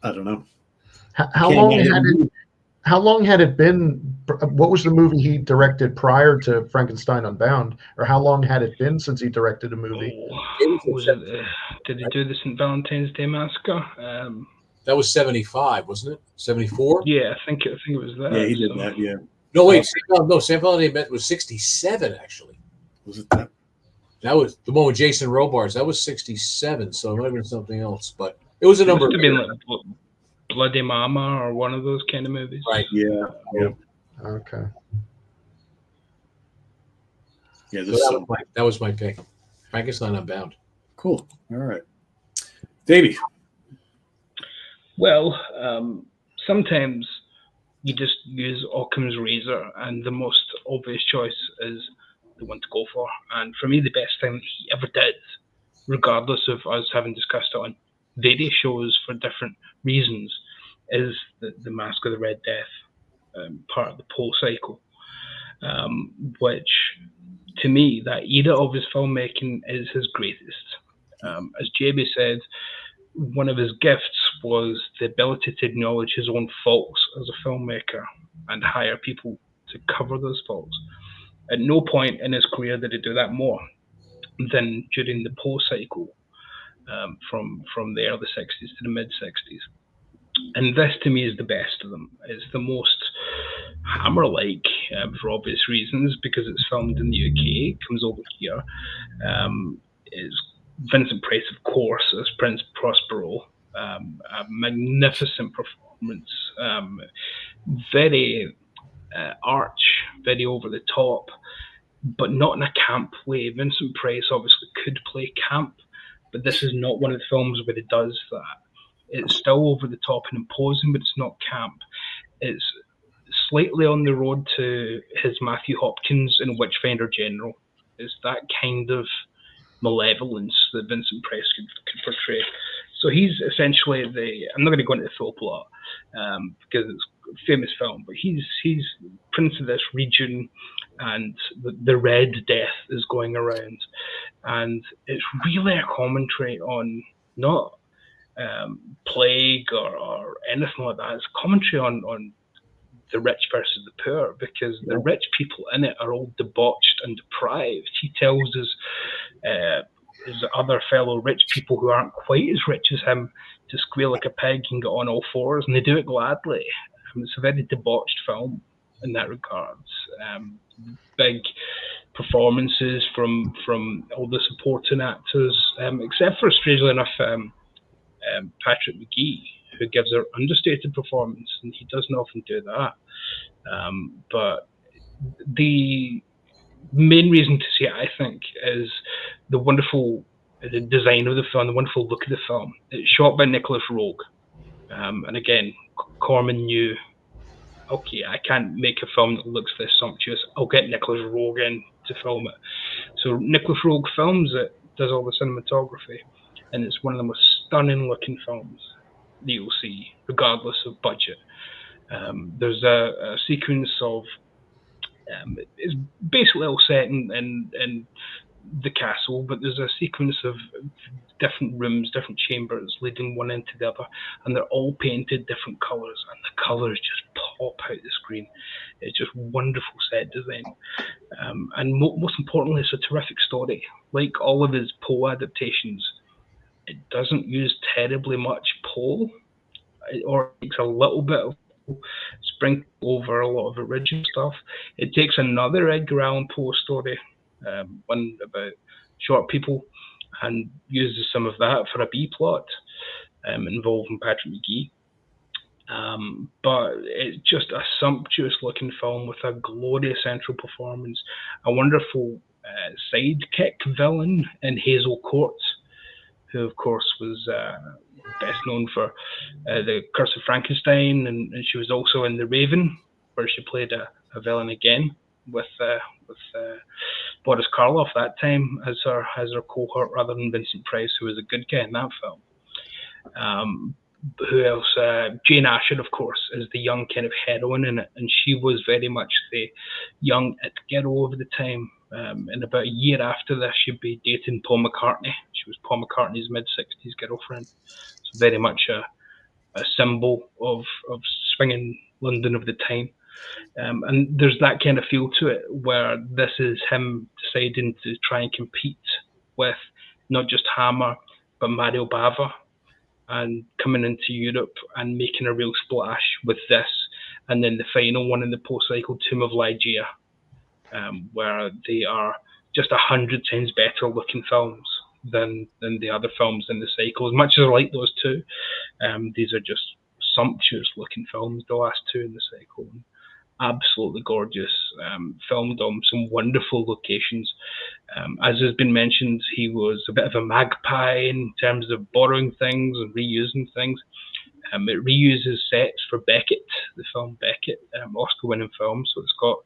I don't know. How long had it been? What was the movie he directed prior to Frankenstein Unbound, or how long had it been since he directed a movie? Did he do the St. Valentine's Day Massacre? That was 75, wasn't it? 74? Yeah, I think it was that. Yeah, he did that. Yeah. No, wait. St. Valentine's Day was 67, actually. Was it that? That was the one with Jason Robards. That was 67, so it might have been something else. But it was a number. It must have been like Bloody Mama or one of those kind of movies. Right. Yeah. Yeah. Okay. Yeah. So that was my pick. Frankenstein Unbound. Cool. All right. Davey. Well, sometimes you just use Occam's razor, and the most obvious choice is the one to go for. And for me, the best thing he ever did, regardless of us having discussed it on various shows for different reasons, is the Mask of the Red Death, part of the Poe cycle, which, to me, that era of his filmmaking is his greatest. As Jamie said, one of his gifts was the ability to acknowledge his own faults as a filmmaker and hire people to cover those faults. At no point in his career did he do that more than during the Poe cycle, from the early 60s to the mid 60s. And this, to me, is the best of them. It's the most Hammer-like, for obvious reasons, because it's filmed in the UK, comes over here. It's Vincent Price, of course, as Prince Prospero. A magnificent performance. Very arch, very over the top, but not in a camp way. Vincent Price obviously could play camp, but this is not one of the films where he does that. It's still over the top and imposing, but it's not camp. It's slightly on the road to his Matthew Hopkins in Witchfinder General. It's that kind of malevolence that Vincent Price could portray. So he's essentially I'm not going to go into the full plot because it's a famous film, but he's prince of this region, and the Red Death is going around, and it's really a commentary on not plague or anything like that. It's a commentary on the rich versus the poor, because the rich people in it are all debauched and deprived. He tells his other fellow rich people who aren't quite as rich as him to squeal like a pig and get on all fours, and they do it gladly. It's a very debauched film in that regard. Big performances from all the supporting actors, except for, strangely enough, Patrick McGee, who gives an understated performance, and he doesn't often do that. But the main reason to see it, I think, is the wonderful design of the film, the wonderful look of the film. It's shot by Nicholas Roeg. And again, Corman knew, okay, I can't make a film that looks this sumptuous. I'll get Nicholas Roeg in to film it. So Nicholas Roeg films it, does all the cinematography, and it's one of the most stunning looking films that you'll see, regardless of budget. There's a sequence of it's basically all set in the castle, but there's a sequence of different rooms, different chambers leading one into the other, and they're all painted different colours, and the colours just pop out the screen. It's just wonderful set design, and most importantly, it's a terrific story. Like all of his Poe adaptations, it doesn't use terribly much Poe, or it takes a little bit of sprinkle over a lot of original stuff. It takes another Edgar Allan Poe story, one about short people, and uses some of that for a B plot involving Patrick McGee. But it's just a sumptuous looking film with a glorious central performance, a wonderful sidekick villain in Hazel Court, who of course was best known for the Curse of Frankenstein, and she was also in The Raven, where she played a villain again with Boris Karloff that time as her cohort, rather than Vincent Price, who was a good guy in that film. Who else? Jane Asher, of course, is the young kind of heroine in it, and she was very much the young it girl of the time. And about a year after this, she'd be dating Paul McCartney. She was Paul McCartney's mid-60s girlfriend. So very much a symbol of swinging London of the time. And there's that kind of feel to it, where this is him deciding to try and compete with not just Hammer, but Mario Bava, and coming into Europe and making a real splash with this. And then the final one in the post-cycle, Tomb of Ligeia, where they are just 100 times better looking films than the other films in the cycle. As much as I like those two, these are just sumptuous looking films, the last two in the cycle. Absolutely gorgeous, filmed on some wonderful locations. As has been mentioned, he was a bit of a magpie in terms of borrowing things and reusing things. It reuses sets for Beckett, the film Beckett, Oscar-winning film, so it's got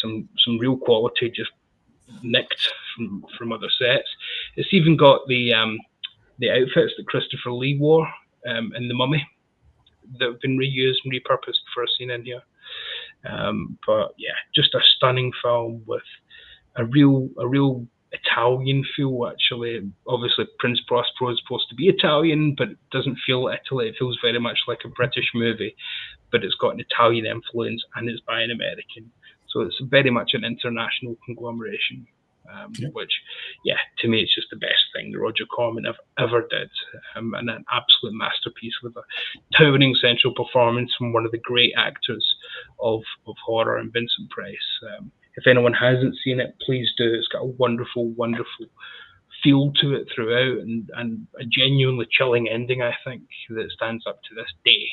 some real quality just nicked from other sets. It's even got the outfits that Christopher Lee wore in The Mummy that have been reused and repurposed for a scene in here. But yeah, just a stunning film with a real Italian feel, actually. Obviously Prince Prospero is supposed to be Italian, but it doesn't feel Italy. It feels very much like a British movie, but it's got an Italian influence and it's by an American. So it's very much an international conglomeration, which, yeah, to me, it's just the best thing that Roger Corman ever did, and an absolute masterpiece with a towering central performance from one of the great actors of horror, and Vincent Price. If anyone hasn't seen it, please do. It's got a wonderful, wonderful feel to it throughout, and a genuinely chilling ending, I think, that stands up to this day.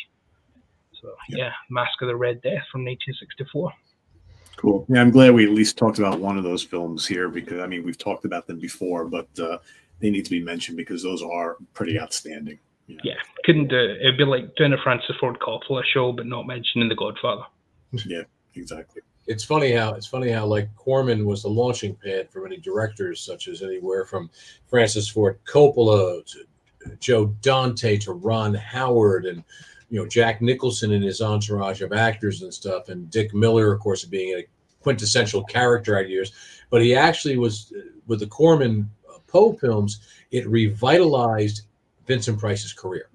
So, yeah, Mask of the Red Death from 1964. Cool. Yeah, I'm glad we at least talked about one of those films here, because I mean we've talked about them before, but they need to be mentioned because those are pretty outstanding. You know? Yeah, couldn't do it. It'd be like doing a Francis Ford Coppola show, but not mentioning The Godfather. Yeah, exactly. It's funny how like Corman was the launching pad for many directors, such as anywhere from Francis Ford Coppola to Joe Dante to Ron Howard, and Jack Nicholson and his entourage of actors and stuff, and Dick Miller, of course, being a quintessential character actor. But he actually was, with the Corman Poe films, it revitalized Vincent Price's career.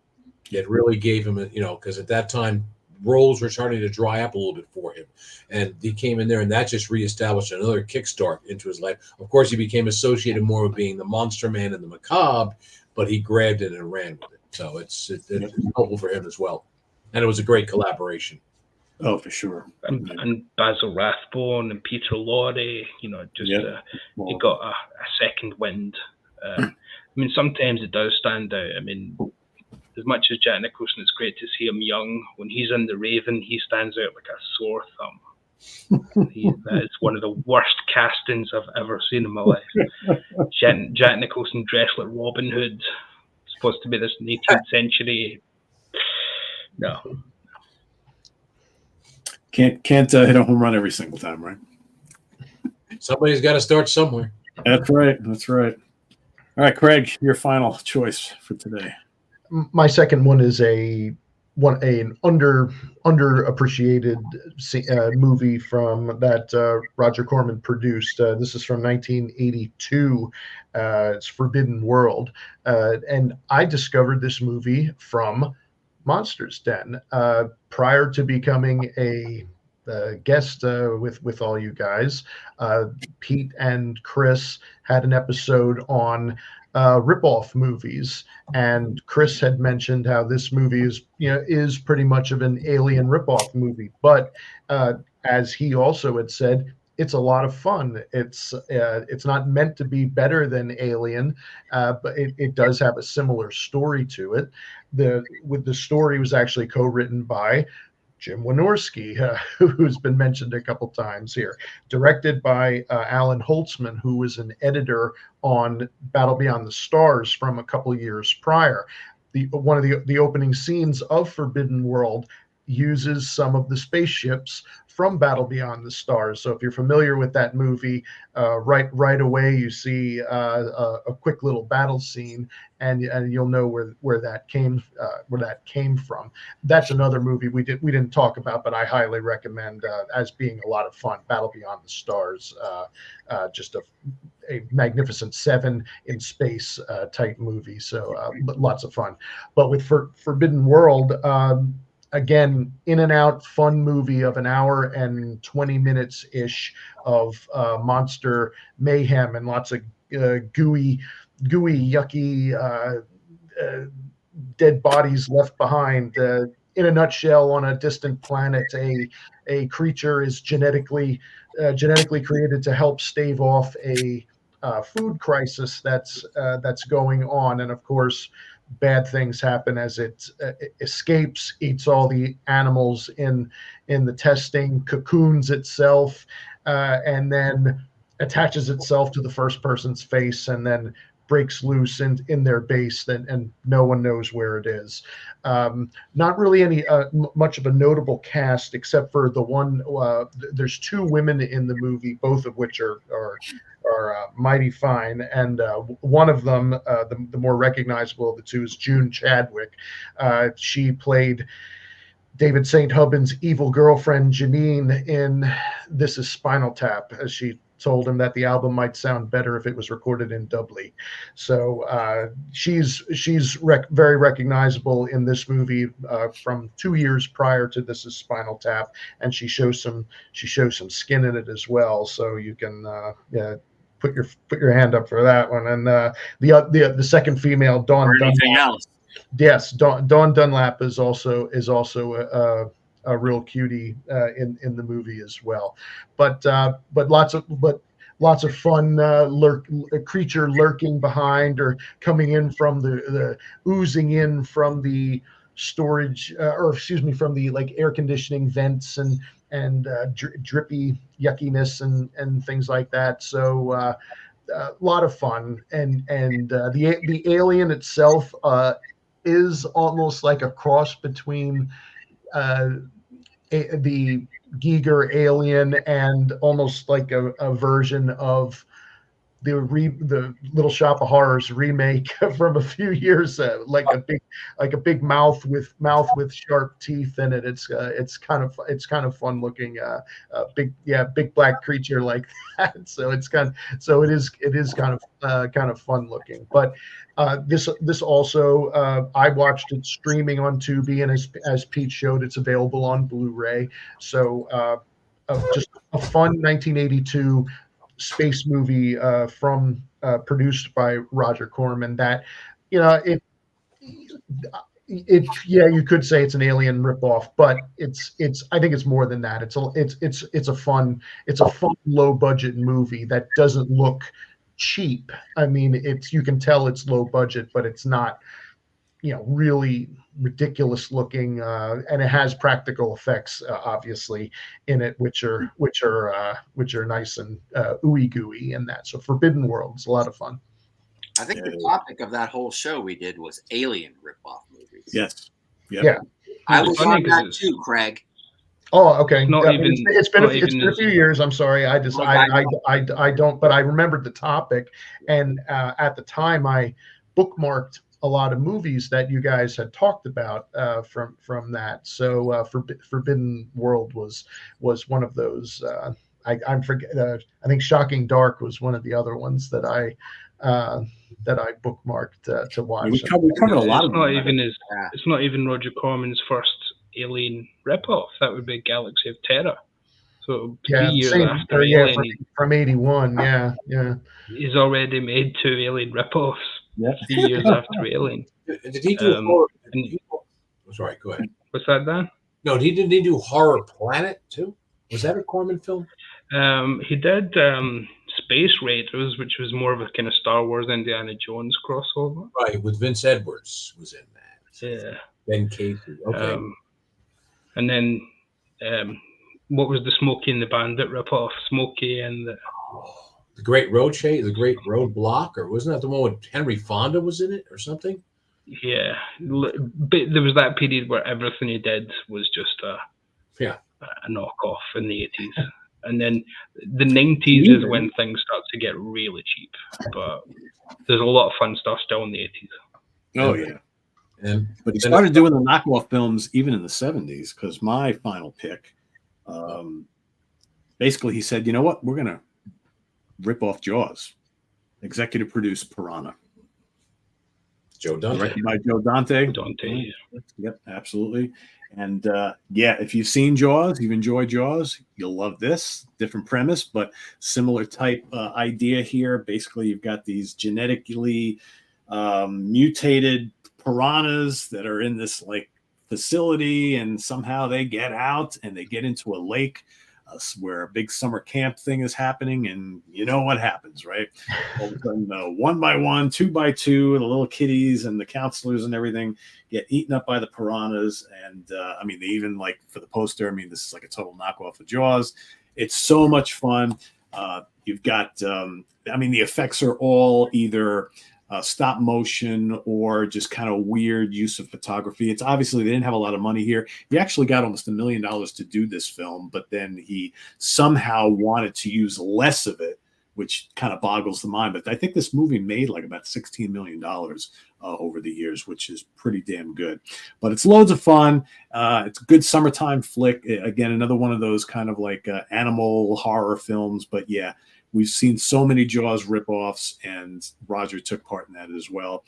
It really gave him, because at that time, roles were starting to dry up a little bit for him, and he came in there, and that just reestablished another kickstart into his life. Of course, he became associated more with being the Monster Man and the Macabre, but he grabbed it and ran with it. So it's helpful for him as well, and it was a great collaboration. Oh, for sure. And Basil Rathbone and Peter Lorre, he got a second wind. I mean, sometimes it does stand out. I mean, as much as Jack Nicholson, it's great to see him young. When he's in The Raven, he stands out like a sore thumb. That is one of the worst castings I've ever seen in my life. Jack Nicholson dressed like Robin Hood, supposed to be this 18th century. No. Can't hit a home run every single time, right? Somebody's got to start somewhere. That's right. All right, Craig, your final choice for today. My second one is an underappreciated movie from that Roger Corman produced. This is from 1982. It's Forbidden World, and I discovered this movie from Monsters Den prior to becoming a guest with all you guys. Pete and Chris had an episode on rip-off movies, and Chris had mentioned how this movie is pretty much of an Alien rip-off movie, but as he also had said, it's a lot of fun. It's not meant to be better than Alien, but it does have a similar story to it. The story was actually co-written by Jim Wynorski, who's been mentioned a couple times here, directed by Alan Holtzman, who was an editor on Battle Beyond the Stars from a couple years prior. One of the opening scenes of Forbidden World uses some of the spaceships from Battle Beyond the Stars. So if you're familiar with that movie, right away you see a quick little battle scene, and you'll know where that came from. That's another movie we didn't talk about, but I highly recommend as being a lot of fun. Battle Beyond the Stars, just a Magnificent Seven in space type movie. So lots of fun. But with Forbidden World. Again, in and out fun movie of an hour and 20 minutes ish of monster mayhem and lots of gooey, yucky dead bodies left behind. In a nutshell, on a distant planet, a creature is genetically created to help stave off a food crisis that's going on, and of course, bad things happen as it escapes, eats all the animals in the testing, cocoons itself, and then attaches itself to the first person's face, and then breaks loose in their base, and no one knows where it is. Not really any much of a notable cast, except for the one. There's two women in the movie, both of which are mighty fine, and one of them, the more recognizable of the two, is June Chadwick. She played David St. Hubbin's evil girlfriend Janine in This Is Spinal Tap, as she told him that the album might sound better if it was recorded in Dublin. So she's very recognizable in this movie from 2 years prior to This Is Spinal Tap, and she shows some skin in it as well. So you can put your hand up for that one. And the second female, Dawn Dunlap. Yes, Dawn Dunlap is also a real cutie in the movie as well. But lots of fun creature lurking behind or coming in from the oozing in from the storage from the like air conditioning vents and drippy yuckiness and things like that. So a lot of fun, and the alien itself is almost like a cross between the Giger alien and almost like a version of the Little Shop of Horrors remake from a few years, like a big mouth with sharp teeth in it. It's kind of fun looking, big black creature like that. So it is kind of fun looking. But this also, I watched it streaming on Tubi, and as Pete showed, it's available on Blu-ray. So just a fun 1982 space movie produced by Roger Corman. That, you could say it's an Alien ripoff, but I think it's more than that. It's a fun low budget movie that doesn't look cheap. I mean, you can tell it's low budget, but it's not really ridiculous looking, and it has practical effects obviously in it, which are nice and ooey gooey and that. So Forbidden World is a lot of fun. I think the topic of that whole show we did was Alien ripoff movies. Yes. Yep. Yeah. I was on that too, Craig. Oh, okay. It's been a few years. I'm sorry. I don't, but I remembered the topic, and at the time I bookmarked a lot of movies that you guys had talked about from that. So Forbidden World was one of those. I forget. I think Shocking Dark was one of the other ones that I bookmarked to watch. We covered a lot of them. It's not even Roger Corman's first Alien ripoff. That would be Galaxy of Terror. So 3 years after Alien, from 81. Yeah. He's already made 2 Alien ripoffs. Yeah. 3 years after Alien. Did he do horror? Sorry, go ahead. What's that, Dan? No, didn't he do Horror Planet too? Was that a Corman film? He did Space Raiders, which was more of a kind of Star Wars Indiana Jones crossover. Right, with Vince Edwards was in that. Yeah. Ben Casey. Okay. And then what was the Smokey and the Bandit ripoff? Smokey and the Great Road Chase, the Great Road Block, or wasn't that the one with Henry Fonda was in it or something? Yeah, but there was that period where everything he did was just a knockoff in the 80s. And then the 90s is when things start to get really cheap. But there's a lot of fun stuff still in the 80s. Oh, yeah. But he started doing the knockoff films even in the 70s, because my final pick, basically he said, you know what, we're going to rip off Jaws. Executive produced Piranha. Joe Dante. Directed by Joe Dante. Yep, absolutely. And if you've seen Jaws, you've enjoyed Jaws, you'll love this. Different premise, but similar type idea here. Basically, you've got these genetically mutated piranhas that are in this facility, and somehow they get out and they get into a lake where a big summer camp thing is happening, and you know what happens, right? All of a sudden, 1 by 1, 2 by 2, the little kiddies and the counselors and everything get eaten up by the piranhas. And they even for the poster, this is like a total knockoff of Jaws. It's so much fun. You've got, the effects are all either stop motion or just kind of weird use of photography. It's obviously they didn't have a lot of money here. He actually got almost $1 million to do this film, but then he somehow wanted to use less of it, which kind of boggles the mind. But I think this movie made about $16 million over the years, which is pretty damn good. But it's loads of fun. It's a good summertime flick. Again, another one of those kind of animal horror films. But yeah, we've seen so many Jaws ripoffs, and Roger took part in that as well.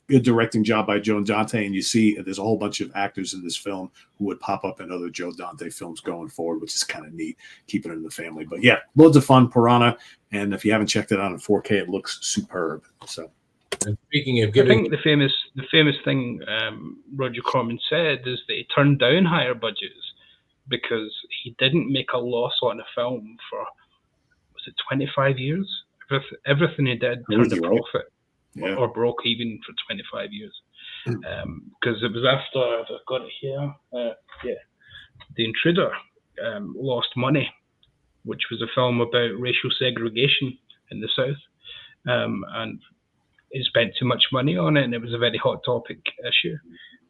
Good directing job by Joe Dante, and you see there's a whole bunch of actors in this film who would pop up in other Joe Dante films going forward, which is kind of neat, keeping it in the family. But yeah, loads of fun, Piranha, and if you haven't checked it out in 4K, it looks superb. So, and speaking of I think the famous thing Roger Corman said is that he turned down higher budgets because he didn't make a loss on a film for 25 years. Everything he did turned a profit, or broke even for 25 years. Because it was after, I've got it here, The Intruder lost money, which was a film about racial segregation in the South, and he spent too much money on it, and it was a very hot topic issue.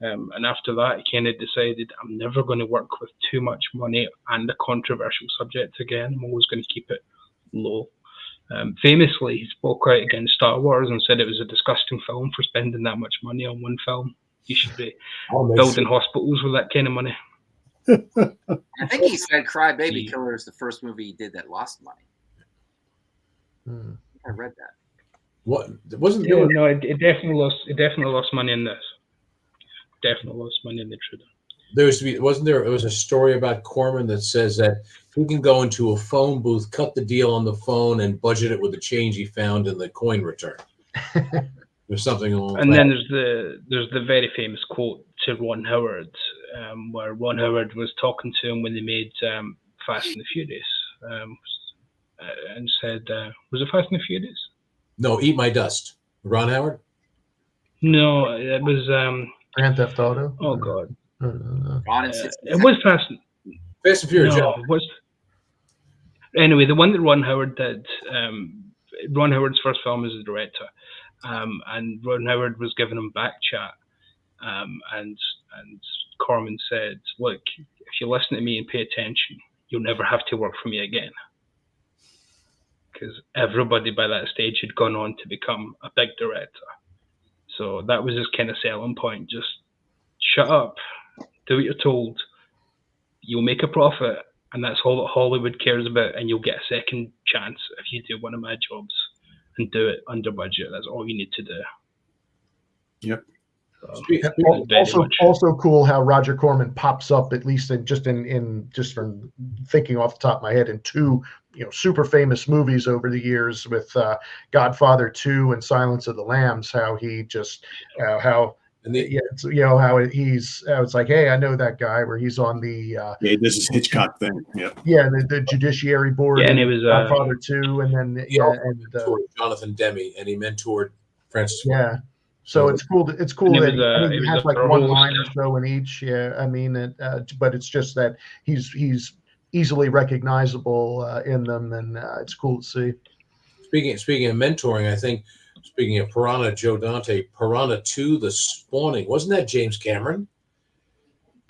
And after that, he kind of decided, I'm never going to work with too much money and a controversial subject again. I'm always going to keep it low. Famously, he spoke out against Star Wars and said it was a disgusting film for spending that much money on one film. You should be building hospitals with that kind of money. I think he said Cry Baby Killer is the first movie he did that lost money. I read that. What wasn't Yeah, there? no, it definitely lost. It definitely lost money in this. Definitely lost money in the Trudeau. There used to be, wasn't there? It was a story about Corman that says that he can go into a phone booth, cut the deal on the phone, and budget it with the change he found in the coin return. There's something along. And then there's the very famous quote to Ron Howard, where Ron Howard was talking to him when they made Fast and the Furious, and said, "Was it Fast and the Furious?" No, Eat My Dust. Ron Howard? No, it was. Grand Theft Auto. Oh God, it was Fast. Fast and Furious. No, it was. Anyway, the one that Ron Howard did. Ron Howard's first film as a director, and Ron Howard was giving him back chat, and Corman said, "Look, if you listen to me and pay attention, you'll never have to work for me again." Because everybody by that stage had gone on to become a big director. So that was his kind of selling point. Just shut up, do what you're told, you'll make a profit, and that's all that Hollywood cares about, and you'll get a second chance if you do one of my jobs and do it under budget. That's all you need to do. Yep. Also cool how Roger Corman pops up, at least in just from thinking off the top of my head, in two super famous movies over the years with Godfather 2 and Silence of the Lambs. How he just how it's like, hey, I know that guy, where he's on the this is Hitchcock thing. The Judiciary Board. Yeah, and it was Godfather 2, and then mentored Jonathan Demme, and he mentored Francis. Yeah. So it's cool. It's cool that he has like one line or so in each. Yeah, I mean, but it's just that he's easily recognizable in them, and it's cool to see. Speaking of mentoring, I think speaking of Piranha, Joe Dante, Piranha 2, The Spawning, wasn't that James Cameron?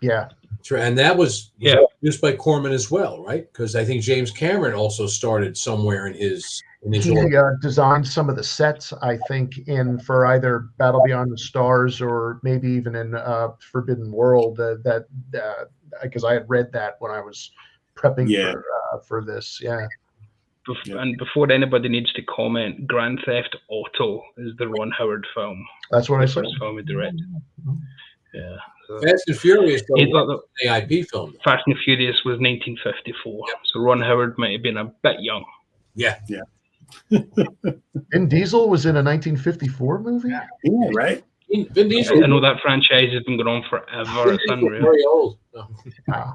Yeah, and that was produced by Corman as well, right? Because I think James Cameron also started somewhere in his. He designed some of the sets, I think, for either Battle Beyond the Stars or maybe even in Forbidden World. Because I had read that when I was prepping for this. Yeah. And before anybody needs to comment, Grand Theft Auto is the Ron Howard film. That's what I said. First film he directed. Yeah. So Fast and Furious, the AIP film. Fast and Furious was 1954, so Ron Howard might have been a bit young. Yeah. Vin Diesel was in a 1954 movie? Yeah, right? Vin Diesel. I know that franchise has been going on forever. It's unreal. Very old. Wow.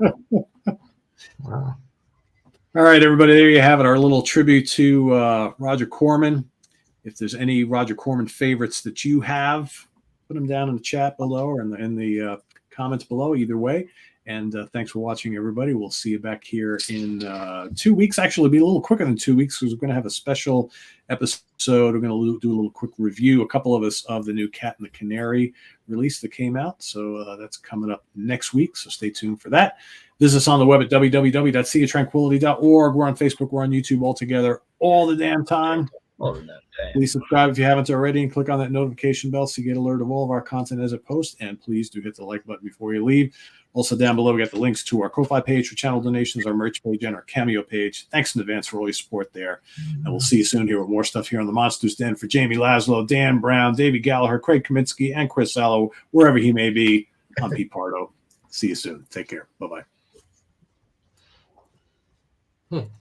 All right, everybody, there you have it. Our little tribute to Roger Corman. If there's any Roger Corman favorites that you have, put them down in the chat below or in the comments below, either way. And thanks for watching, everybody. We'll see you back here in 2 weeks. Actually, it'll be a little quicker than 2 weeks because we're going to have a special episode. We're going to do a little quick review, a couple of us, of the new Cat and the Canary release that came out. So that's coming up next week. So stay tuned for that. Visit us on the web at www.seaoftranquility.org. We're on Facebook. We're on YouTube all together all the damn time. Please subscribe if you haven't already and click on that notification bell so you get alert of all of our content as it posts. And please do hit the like button before you leave. Also down below, we got the links to our Ko-Fi page for channel donations, our merch page, and our Cameo page. Thanks in advance for all your support there. And we'll see you soon here with more stuff here on the Monsters Den. For Jamie Laszlo, Dan Brown, Davy Gallagher, Craig Kaminski, and Chris Sallow, wherever he may be, I'm Pete Pardo. See you soon. Take care. Bye-bye.